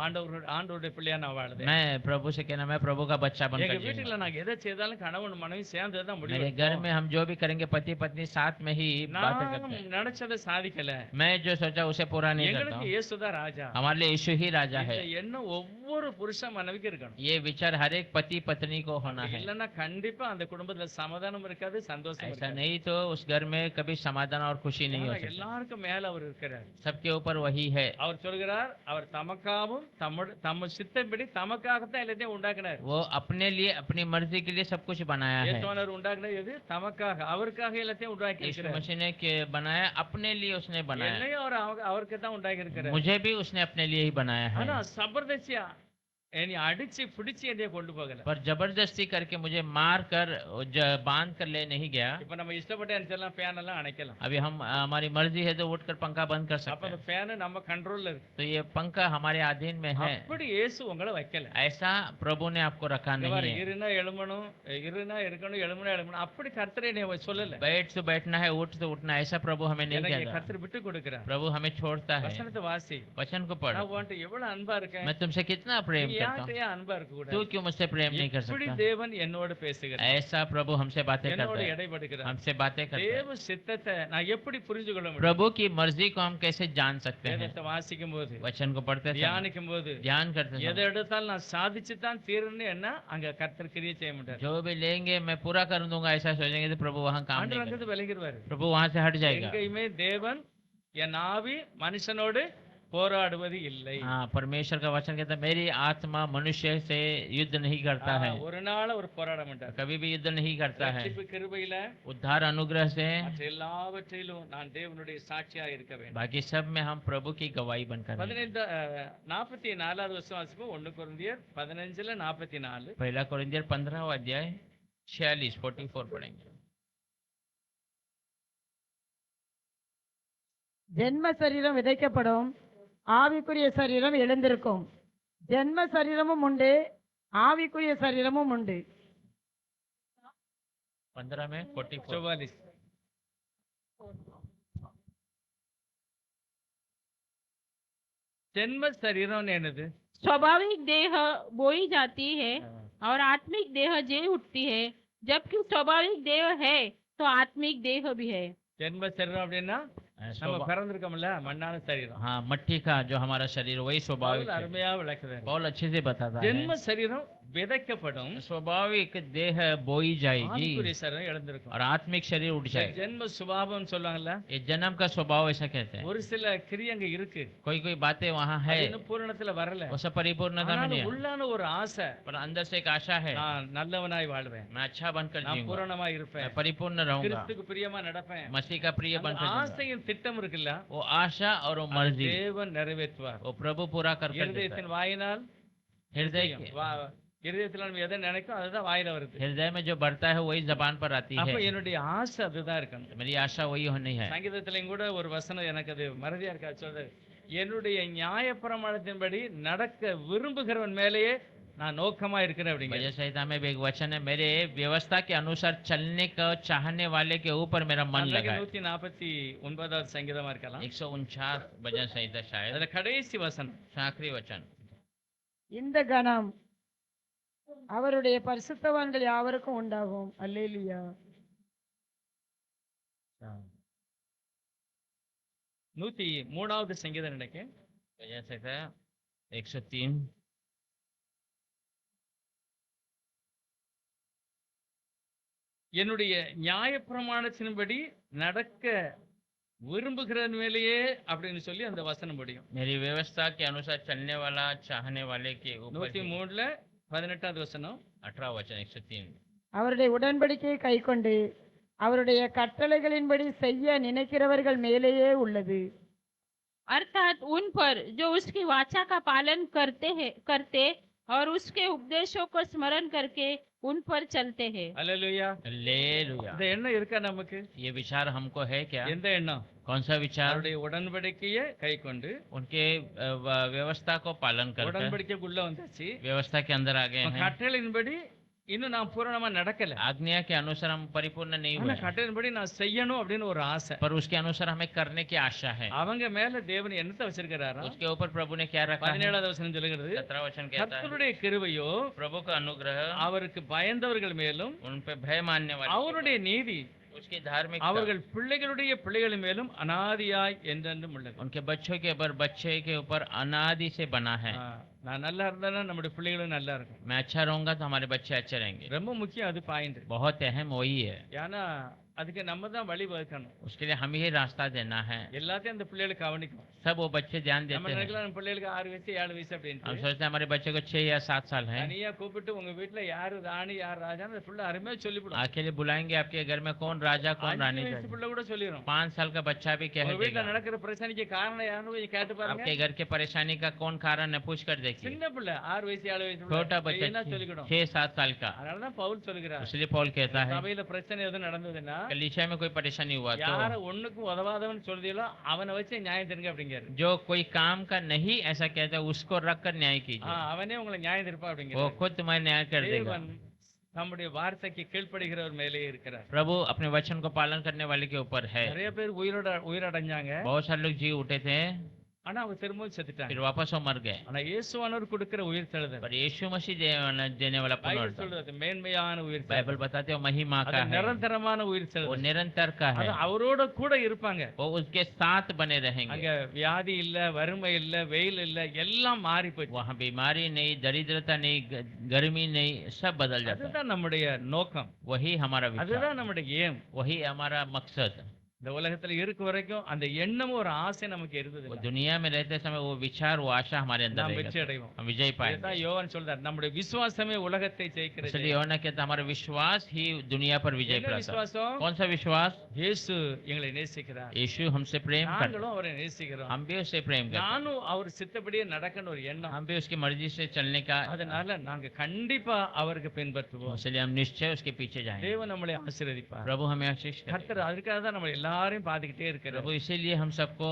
ஆண்டவருடைய பிள்ளையா நான் வாழ்றேன். मैं प्रभु से कहना, मैं प्रभु का बच्चा எங்க बनकर வீட்டுல जीऊंगा। நாங்க எதை செய்தாலும் கணவன் மனைவி சேர்ந்து தான் முடிவு मेरे घर में हम जो भी करेंगे पति पत्नी साथ में ही बातें करते நான் हैं। நினைச்சதை சாதிக்கல. मैं जो सोचा उसे पूरा नहीं करता எங்களுக்கு हूँ। இயேசுதான் ராஜா. हमारे लिए यीशु ही राजा है। இந்த எண்ணம் ஒவ்வொரு புருஷ மனைவிக்கு இருக்கணும். ये विचार हर एक पति पत्नी को होना है। இல்லன்னா கண்டிப்பா அந்த குடும்பத்துல சமாதானம் இருக்காது, சந்தோஷம் ऐसा இருக்காது. नहीं तो उस घर में कभी समाधान और खुशी नहीं हो ஆனா सकती। எல்லாருக்கும் மேல அவர் இருக்கிறார். सबके ऊपर वही है। அவர் சொல்கிறார், அவர் தமக்காகவும் தம்ம சித்தப்படி தமக்காகத்தான் எல்லாத்தையும் உண்டாக்கினார். वो अपने लिए अपनी मर्जी के लिए सब कुछ बनाया है। இயேசுவானவர் உண்டாக்கினது எது? தமக்காக, அவருக்காக எல்லாத்தையும் உண்டாக்கி यीशु இருக்கிறார். मसीह ने बनाया, अपने लिए उसने बनाया। என்னையும் அவருக்கு தான் உண்டாக்கி இருக்கிறார். मुझे भी उसने अपने लिए ही बनाया है। ஆனா சபர்தசியா என்னை அடிச்சு பிடிச்சு என்னைய கொண்டு போகல. पर जबरदस्ती करके मुझे मार कर बांध कर ले नहीं गया। இப்ப நம்ம இஷ்டப்பட்ட நினைச்சலாம், ஃபேன் எல்லாம் அணைக்கலாம். अभी हम हमारी मर्जी है तो उठकर पंखा बंद कर அப்ப सकते அந்த हैं। ஃபேன் நம்ம கண்ட்ரோல்ல இருக்கு. तो ये पंखा हमारे अधीन में है। அப்படி இயேசு உங்களை வைக்கல. ऐसा प्रभु ने आपको रखा இங்க नहीं பாரு, है। இருனா எழுமணும், இருனா இருக்கணும், எழுமணும் எழுமணும், அப்படி கர்த்தரை நீ சொல்லல. बैठ तो बैठना है, उठ तो उठना, ऐसा प्रभु हमें नहीं எனக்கு कहता। கர்த்தர் விட்டு கொடுக்கிறார். प्रभु हमें छोड़ता है। வசனத்தை வாசி. वचन को पढ़। நான் உன்கிட்ட எவ்வளவு அன்பா இருக்கேன். मैं तुमसे कितना प्रेम நீ करता हूँ, யார்கிட்டயே அன்பா இருக்க கூடாது. तू क्यों मुझसे प्रेम नहीं कर இப்படி सकता। தேவன் என்னோட பேசுகிறார், ऐसा प्रभु हमसे बातें என்னோட करता है, இடைபடுகிறார். हमसे बातें करता है। தேவ சித்தத்தை நான் எப்படி புரிஞ்சு கொள்ள முடியும்? प्रभु की मर्जी को हम कैसे जान सकते हैं? வேதத்தை வாசிக்கும் போது, वचन को पढ़ते समय, தியானிக்கும் போது, ध्यान करते எதை समय, எடுத்தாலும் நான் சாதிச்சு தான் தீரணும்னு என்ன அங்க கர்த்தர் கிரியை செய்ய முடியாது. जो भी लेंगे मैं पूरा कर दूंगा ऐसा सोचेंगे तो प्रभु वहाँ काम ஆண்டவர் नहीं அங்கிருந்து करेगा। விலகிடுவாரு. प्रभु वहाँ से हट जाएगा। எங்கேயுமே தேவன் என் ஆவி மனுஷனோடு போராடுவது இல்லை. हाँ, परमेश्वर का वचन कहता है मेरी आत्मा मनुष्य से युद्ध नहीं करता है, ஒரு நாள் ஒரு போராட மாட்டார். कभी भी युद्ध नहीं करता है। ரட்சிப்பு கிருபையில उद्धार अनुग्रह से, மற்ற எல்லாவற்றிலும் நான் தேவனுடைய சாட்சியா இருக்க வேண்டும். बाकी सब में हम प्रभु की गवाही बनकर रहें। 44வது வருஷம் வாசிப்போம். 1 கொரிந்தியர் 15:44. पहला कोरिन्थियर 15वां अध्याय 44 पढ़ेंगे। ஜென்ம சரீரம் விதைக்கப்படும், ஆவிக்குரிய சரீரம் எழுந்திருக்கும். ஜென்ம சரீரமும் உண்டு, ஆவிக்குரிய சரீரமும் உண்டு. 15 में 44। 44. ஜென்ம சரீரம் என்னது? स्वाभाविक देह बोई जाती है और आत्मिक देह जी उठती है, जबकि स्वाभाविक देह है तो आत्मिक देह भी है। ஜென்ம சரீரம் அப்படின்னா நம்ம பிறந்திருக்கோம்ல, மண்ணான சரீரம். हाँ, मट्टी का जो हमारा शरीर वही स्वाभाविक பவுல் है। அருமையா விளக்குறாரு. बहुत अच्छे से बताता है। ஜென்ம சரீரம் விதைக்கப்படும், स्वाभाविक देह बोई जाएगी ஆவிக்குரிய சரீரம் எழுந்திருக்கும். और आत्मिक शरीर उठ जाएगा। ஜென்ம சுபாவம் சொல்லுவாங்கல்ல, ये जन्म का स्वभाव ऐसा कहते हैं। ஒரு சில கிரியங்க இருக்கு, कोई कोई बातें वहाँ है, அது இன்னும் பூரணத்துல வரல. वो सब परिपूर्णता में नहीं ஆனாலும் है, உள்ளான ஒரு ஆசை, पर अंदर से एक आशा है நான் நல்லவனாய் வாழ்வேன், मैं अच्छा बनकर நான் जीऊंगा, பூரணமாய் मैं இருப்பேன், परिपूर्ण रहूंगा, கிறிஸ்துக்கு பிரியமா நடப்பேன். मसीह का प्रिय அந்த बनकर जीऊंगा। ஆசையின் திட்டம் இருக்குல்ல, वो आशा और वो அது मर्जी தேவன் நிறைவேற்றுவார். वो प्रभु पूरा कर देता है। இருதயத்தின் வாயினால் हृदय இருதயத்துல நம்ம எதை நினைக்கும் அதுதான் வாயில வருது. हृदय में जो बढ़ता है वही जबान पर आती அப்ப है। என்னுடைய ஆசை அதுதான் இருக்கணும். मेरी आशा वही होनी है। சங்கீதத்திலையும் கூட ஒரு வசனம் எனக்கு அது மறதியா இருக்கா, சொல்றது, என்னுடைய நியாயப்பிரமாணத்தின்படி நடக்க விரும்புகிறவன் மேலேயே நான் நோக்கமா இருக்கிறேன் அப்படிங்க. भजन संहिता में भी एक वचन है, मेरे व्यवस्था के अनुसार चलने का चाहने वाले के ऊपर मेरा मन लगा है। 149வது சங்கீதமா இருக்கலாம். 149 भजन संहिता शायद, அதுல கடைசி வசனம், आखिरी वचन। இந்த கணம் அவருடைய பரிசுத்தவான்கள் யாவருக்கும் உண்டாகும். அல்லேலூயா. 103வது சங்கீதம் நினைக்கிறேன். भजन संहिता 103। என்னுடைய நியாயப்பிரமாணத்தின்படி நடக்க விரும்புகிற மேலேயே அப்படின்னு சொல்லி அந்த வசனம் முடியும். मेरी व्यवस्था के अनुसार चलने वाला चाहने वाले के ऊपर। 103ல 18வது வசனம், 18 वचन 103। அவருடைய உடன்படிக்கையை கைக்கொண்டு அவருடைய கட்டளைகளின்படி செய்ய நினைக்கிறவர்கள் மேலேயே உள்ளது. अर्थात उन पर जो उसकी वाचा का पालन करते और उसके उपदेशों को स्मरण करके उन पर चलते हैं। அல்லேலூயா. हालेलुया। இந்த எண்ணம் இருக்கா நமக்கு? ये विचार हमको है क्या? எந்த எண்ணம்? कौन सा विचार? அவருடைய உடன்படிக்கையை கைக்கொண்டு, उनके व्यवस्था को पालन कर உடன்படிக்கைக்குள்ள வந்தாச்சு, व्यवस्था के अंदर आ गए हैं। கட்டளையின்படி இன்னும் நான் பூரணமா நடக்கல, आज्ञा के अनुसार हम परिपूर्ण नहीं ஆனா हुए, கட்டளையின்படி நான் செய்யணும் அப்படின்னு ஒரு ஆசை. पर उसके अनुसार हमें करने की आशा है। அவங்க மேல தேவன் என்னத்தை வச்சிருக்கிறாரா? उसके ऊपर प्रभु ने क्या रखा है? 17வது வசனம் சொல்லுகிறது, 17 वचन कहता है, கர்த்தருடைய கிருபையோ प्रभु का अनुग्रह அவருக்கு பயந்தவர்கள் மேலும், उन पे भय मानने वाले, அவருடைய நீதி उसकी धार्मिकता அவர்கள் பிள்ளைகளுடைய பிள்ளைகள் மேலும் அனாதியாய் என்றென்றும் உள்ளது. उनके बच्चों के ऊपर, बच्चे के ऊपर अनादि से बना है। நான் நல்லா இருந்தா நம்முடைய பிள்ளைகளும் நல்லா இருக்கும். मैं अच्छा रहूंगा तो हमारे बच्चे अच्छे रहेंगे। ரொம்ப முக்கியம் அது பாயிண்ட். बहुत अहम वही है, ஏன்னா அதுக்கு நம்ம தான் வழி வகுக்கணும். उसके लिए हम ही रास्ता देना है। எல்லாத்தையும் அந்த பிள்ளைகளுக்கு கவனிக்கும். सब वो बच्चे ध्यान நம்ம देते हैं। நினைக்கலாம் நம்ம பிள்ளைகளுக்கு 6 வயசு 7 வயசு हम அப்படின்ட்டு. सोचते हैं हमारे बच्चे को 6 या 7 साल है, தனியா கூப்பிட்டு உங்க வீட்டுல யாரு ராணி யார் ராஜான்னு அந்த பிள்ளை அருமையா சொல்லிவிடும். अकेले बुलाएंगे आपके घर में कौन राजा कौन 5 रानी। வயசு பிள்ளை கூட சொல்லிடும். 5 साल का बच्चा भी कह உங்க வீட்டுல देगा। நடக்கிற பிரச்சனைக்கு காரணம் யாருன்னு கொஞ்சம் கேட்டு பாருங்க. आपके घर के परेशानी का कौन कारण है पूछ कर देखिए। சின்ன பிள்ளை 6 வயசு 7 வயசு छोटा பிள்ளை என்ன बच्चा சொல்லிக்கணும். 6-7 साल का, அதனாலதான் பவுல் சொல்லுகிறார், इसलिए पौल कहता है சபையில பிரச்சனை எதுவும் நடந்ததுன்னா कलीसिया में कोई परेशानी हुआ तो யார ஒண்ணுக்கும் உதவாதவன் சொல்றீங்களோ அவனை வச்சு நியாயம் தெரிங்க அப்படிங்கிறாரு. जो कोई काम का नहीं ऐसा कहता है उसको रख कर न्याय कीजिए, அவனே உங்களை நியாயம் தீர்ப்பா वो அப்படிங்கிறாரு. खुद तुम्हारे न्याय कर देगा। தேவன் நம்முடைய வார்த்தைக்கு கீழ்ப்படுகிறவர் மேலே இருக்கிறார். प्रभु अपने वचन को पालन करने वाले के ऊपर है। நிறைய பேர் உயிரடைஞ்சாங்க, बहुत सारे लोग जी उठे थे, ஆனா அவங்க திரும்பவும் செத்துட்டாங்க. फिर वापस वो मर गए, ஆனா இயேசுவானவர் கொடுக்கிற உயிர் தெழுதல், पर यीशु मसीह देने वाला பைபிள் पुनरुत्थान, சொல்றது மேன்மையான உயிர் बाइबल தெழுதல், बताते हो महिमा அது का है, நிரந்தரமான உயிர் वो தெழுதல். निरंतर का है, அது அவரோட கூட இருப்பாங்க. वो उसके साथ बने रहेंगे। அங்க வியாதி இல்ல, வறுமை இல்ல, வெயில் இல்ல, எல்லாம் மாறி போச்சு. वहाँ बीमारी नहीं, दरिद्रता नहीं, गर्मी नहीं, सब बदल जाता है। அதுதான் நம்முடைய நோக்கம், वही हमारा विचार, அதுதான் நம்முடைய ஏம். वही हमारा मकसद। இந்த உலகத்துல இருக்க வரைக்கும் அந்த எண்ணமும் ஒரு ஆசை நமக்கு இருந்தது. वो दुनिया में रहते समय वो विचार, वो आशा हमारे अंदर நாம் रहेगा, வெற்றி அடைவோம். हम विजय पाएंगे। இதுதான் யோவான் சொல்றார், நம்முடைய விசுவாசமே உலகத்தை ஜெயிக்கிறது. इसलिए योना कहता हमारा विश्वास ही दुनिया पर विजय என்ன प्राप्त। விசுவாசம்? कौन सा विश्वास? இயேசு எங்களை நேசிக்கிறார், यीशु हमसे प्रेम करता, நாங்களும் அவரை நேசிக்கிறோம். हम भी उससे प्रेम करते हैं, நானும் அவர் சித்தப்படியே நடக்கணும் ஒரு எண்ணம். हम भी उसकी मर्जी से चलने का, அதனால நாங்க கண்டிப்பா அவருக்கு பின்பற்றுவோம். इसलिए हम निश्चय उसके पीछे जाएंगे। தேவன் நம்மளை ஆசீர்வதிப்பார். प्रभु हमें आशीष करे। கர்த்தர் அதுக்காக தான் நம்ம எல்லாரையும் பாத்துக்கிட்டே இருக்கிறார். प्रभु इसीलिए हम सबको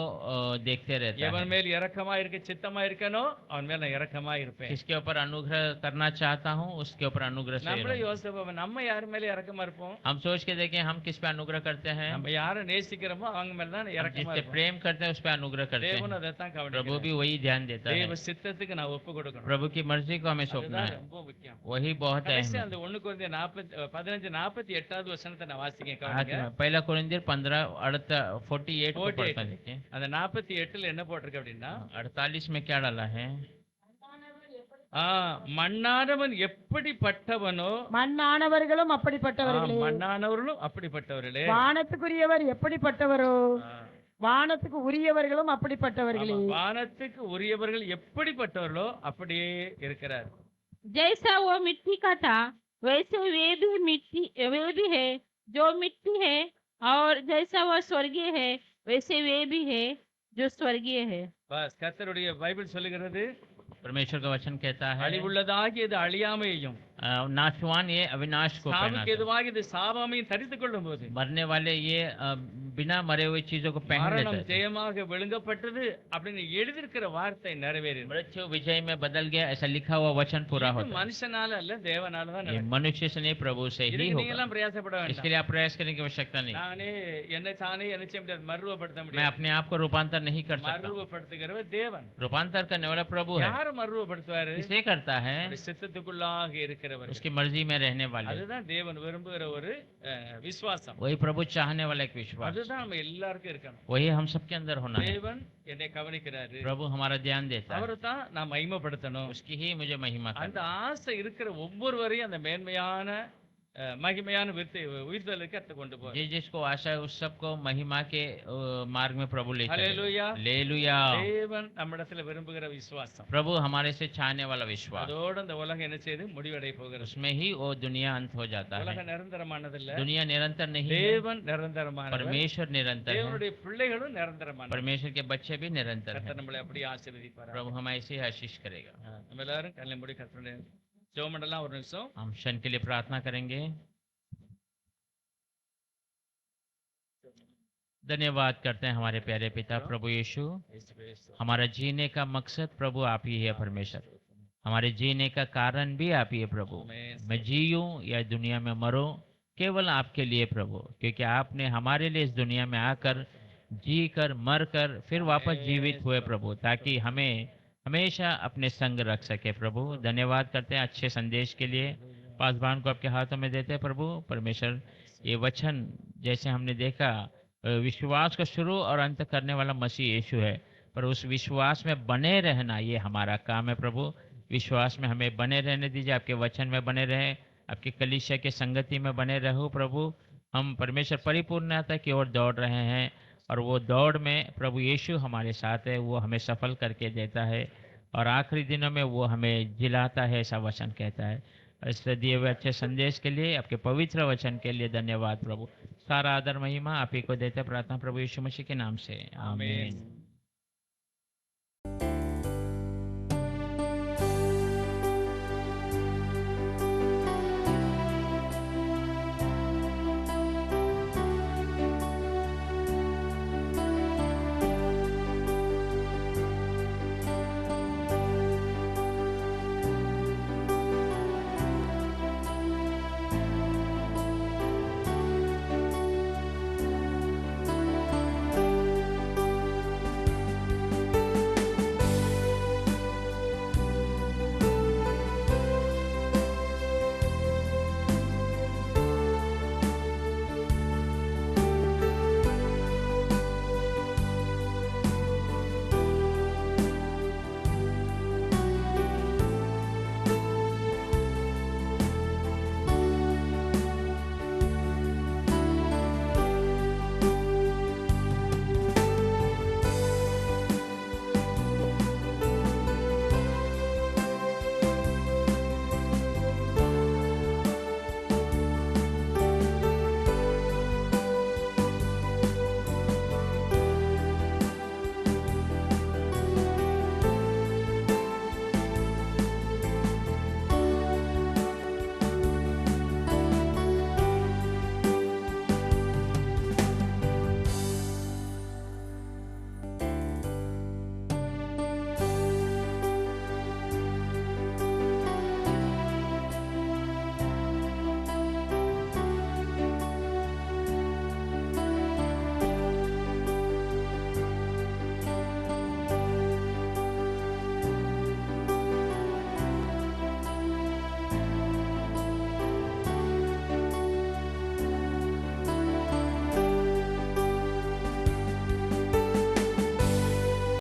देखते रहते எவன் हैं। மேல் இரக்கமா இருக்க சித்தமா இருக்கனோ அவன் மேல நான் இரக்கமா இருப்பேன். किसके ऊपर अनुग्रह करना चाहता हूँ उसके ऊपर अनुग्रह से நம்மளே रहूं। யோசிப்போம், நம்ம யார் மேல இரக்கமா இருப்போம்? हम सोच के देखें हम किस पे अनुग्रह करते हैं। நம்ம யாரை நேசிக்கிறோமோ அவங்க மேல தான் हम இரக்கமா जिससे இருப்போம். प्रेम करते हैं उस पे अनुग्रह करते தேவன் हैं। அதைத்தான் प्रभु கவனிக்கிறார். भी वही ध्यान देता है, தேவ சித்தத்துக்கு நான் ஒப்பு கொடுக்கணும். प्रभु की मर्जी को हमें सौंपना அதுதான் है, ரொம்ப முக்கியம். वही बहुत கடைசி अहम है। அந்த 1 கொரிந்தியர் 15:48 வசனத்தை நான் வாசிக்கிறேன், आज கவனிங்க. में पहला कोरिन्थियर 15:48 को पढ़ता है, देखिए। அந்த 48ல என்ன போட்டிருக்கு அப்படின்னா, 48 में क्या डाला है? மண்ணானவன் எப்படிப்பட்டவனோ மண்ணானவர்களும் அப்படிப்பட்டவர்களே, மண்ணானவர்களும் அப்படிப்பட்டவர்களே, வானத்துக்குரியவர் எப்படிப்பட்டவரோ வானத்துக்கு உரியவர்களும் அப்படிப்பட்டவர்களே. ஆமா, வானத்துக்கு உரியவர்கள் எப்படிப்பட்டவர்களோ அப்படியே இருக்கிறார். जैसा वो मिट्टी का था वैसे वे भी है जो मिट्टी है, और जैसा वो स्वर्गीय है वैसे वे भी है जो स्वर्गीय है। பஸ் கர்த்தருடைய பைபிள் சொல்லுகிறது, परमेश्वर का वचन कहता है அழிவுள்ளதாகியது அழியாமையையும் नाशवान ये अविनाश को சாவுக்கு पहनाता है। எதுவாக இது சாவாமையும் தரித்துக் கொள்ளும் போது मरने वाले ये बिना मरे हुए चीजों को पहन மரணம் लेते थे। ஜெயமாக விழுங்கப்பட்டது அப்படின்னு எழுதியிருக்கிற வார்த்தை நிறைவேறியது. मृत्यु विजय में बदल गया, ऐसा लिखा हुआ वचन पूरा இது होता है। மனுஷனால அல்ல தேவனால தான் ये நடக்கும். मनुष्य से नहीं, प्रभु से ही இதுக்கு நீங்க होगा। எல்லாம் பிரயாசப்பட इसके வேண்டாம். लिए आप प्रयास करने की आवश्यकता नहीं। நானே என்னை தானே என்ன செய்ய முடியாது, மறுரூபப்படுத்த मैं முடியாது. अपने आप को रूपांतर नहीं कर सकता। மறுரூபப்படுத்துகிறவர் தேவன். रूपांतर करने वाला प्रभु है। யார் மறுரூபப்படுத்துவாரு? किसे करता है? அவருடைய சித்தத்துக்குள்ளாக இருக்கிறவர். उसकी मर्जी में रहने वाले। அதுதான் தேவன் விரும்புகிற ஒரு விசுவாசம். वही प्रभु चाहने वाला एक विश्वास, அதுதான் நம்ம எல்லாருக்கும் இருக்கணும். वही हम सबके अंदर होना है। தேவன் என்னை கவனிக்கிறாரு, प्रभु हमारा ध्यान देता है, அவரை தான் நான் மகிமைப்படுத்தணும். उसकी ही मुझे महिमा அந்த करना। ஆசை இருக்கிற ஒவ்வொருவரையும் அந்த மேன்மையான மகிமையான உயிர்த்தலுக்கு கத்து கொண்டு போய் जिस जिसको आशा है उस सबको महिमा के मार्ग में प्रभु ले चलेगा। ஹல்லேலூயா. हालेलुया। தேவன் நம்மிடத்துல விரும்புகிற விசுவாசம். प्रभु हमारे से चाहने वाला विश्वास, அதோட இந்த உலகம் என்ன செய்து முடிவடைய போகிறது. उसमें ही वो दुनिया अंत हो जाता है। உலகம் நிரந்தரமானதில்ல, दुनिया निरंतर नहीं है, தேவன் நிரந்தரமானவர். परमेश्वर निरंतर है, தேவனுடைய பிள்ளைகளும் நிரந்தரமானவர். परमेश्वर के बच्चे भी निरंतर கர்த்தர் है। நம்மளை அப்படியே ஆசீர்வதிப்பார். प्रभु हमें ऐसे ही आशीष करेगा। நம்ம எல்லாரும் கண்ணை மூடி கர்த்தருடைய ஜெபம் பண்ணலாம். ஒரு நிமிஷம் हम क्षण के लिए प्रार्थना करेंगे। धन्यवाद करते हैं हमारे प्यारे पिता प्रभु यीशु। हमारा जीने का मकसद प्रभु आप ही है परमेश्वर, हमारे जीने का कारण भी आप ही है प्रभु। मैं जीऊं या दुनिया में मरूं केवल आपके लिए प्रभु, क्योंकि आपने हमारे लिए इस दुनिया में आकर जी कर मर कर फिर वापस जीवित हुए प्रभु, ताकि हमें हमेशा अपने संग रख सके प्रभु। धन्यवाद करते हैं अच्छे संदेश के लिए। पासवान को आपके हाथों में देते हैं प्रभु। परमेश्वर ये वचन जैसे हमने देखा, विश्वास का शुरू और अंत करने वाला मसीह यीशु है, पर उस विश्वास में बने रहना ये हमारा काम है प्रभु। विश्वास में हमें बने रहने दीजिए, आपके वचन में बने रहें, आपकी कलीसिया के संगति में बने रहो प्रभु। हम परमेश्वर परिपूर्णता की ओर दौड़ रहे हैं, और वो दौड़ में प्रभु यीशु हमारे साथ है, वो हमें सफल करके देता है, और आखिरी दिनों में वो हमें जिलाता है, ऐसा वचन कहता है। इस दिए हुए अच्छे संदेश के लिए, आपके पवित्र वचन के लिए धन्यवाद प्रभु। सारा आदर महिमा आप ही को देते प्रार्थना प्रभु यीशु मसीह के नाम से, आमीन।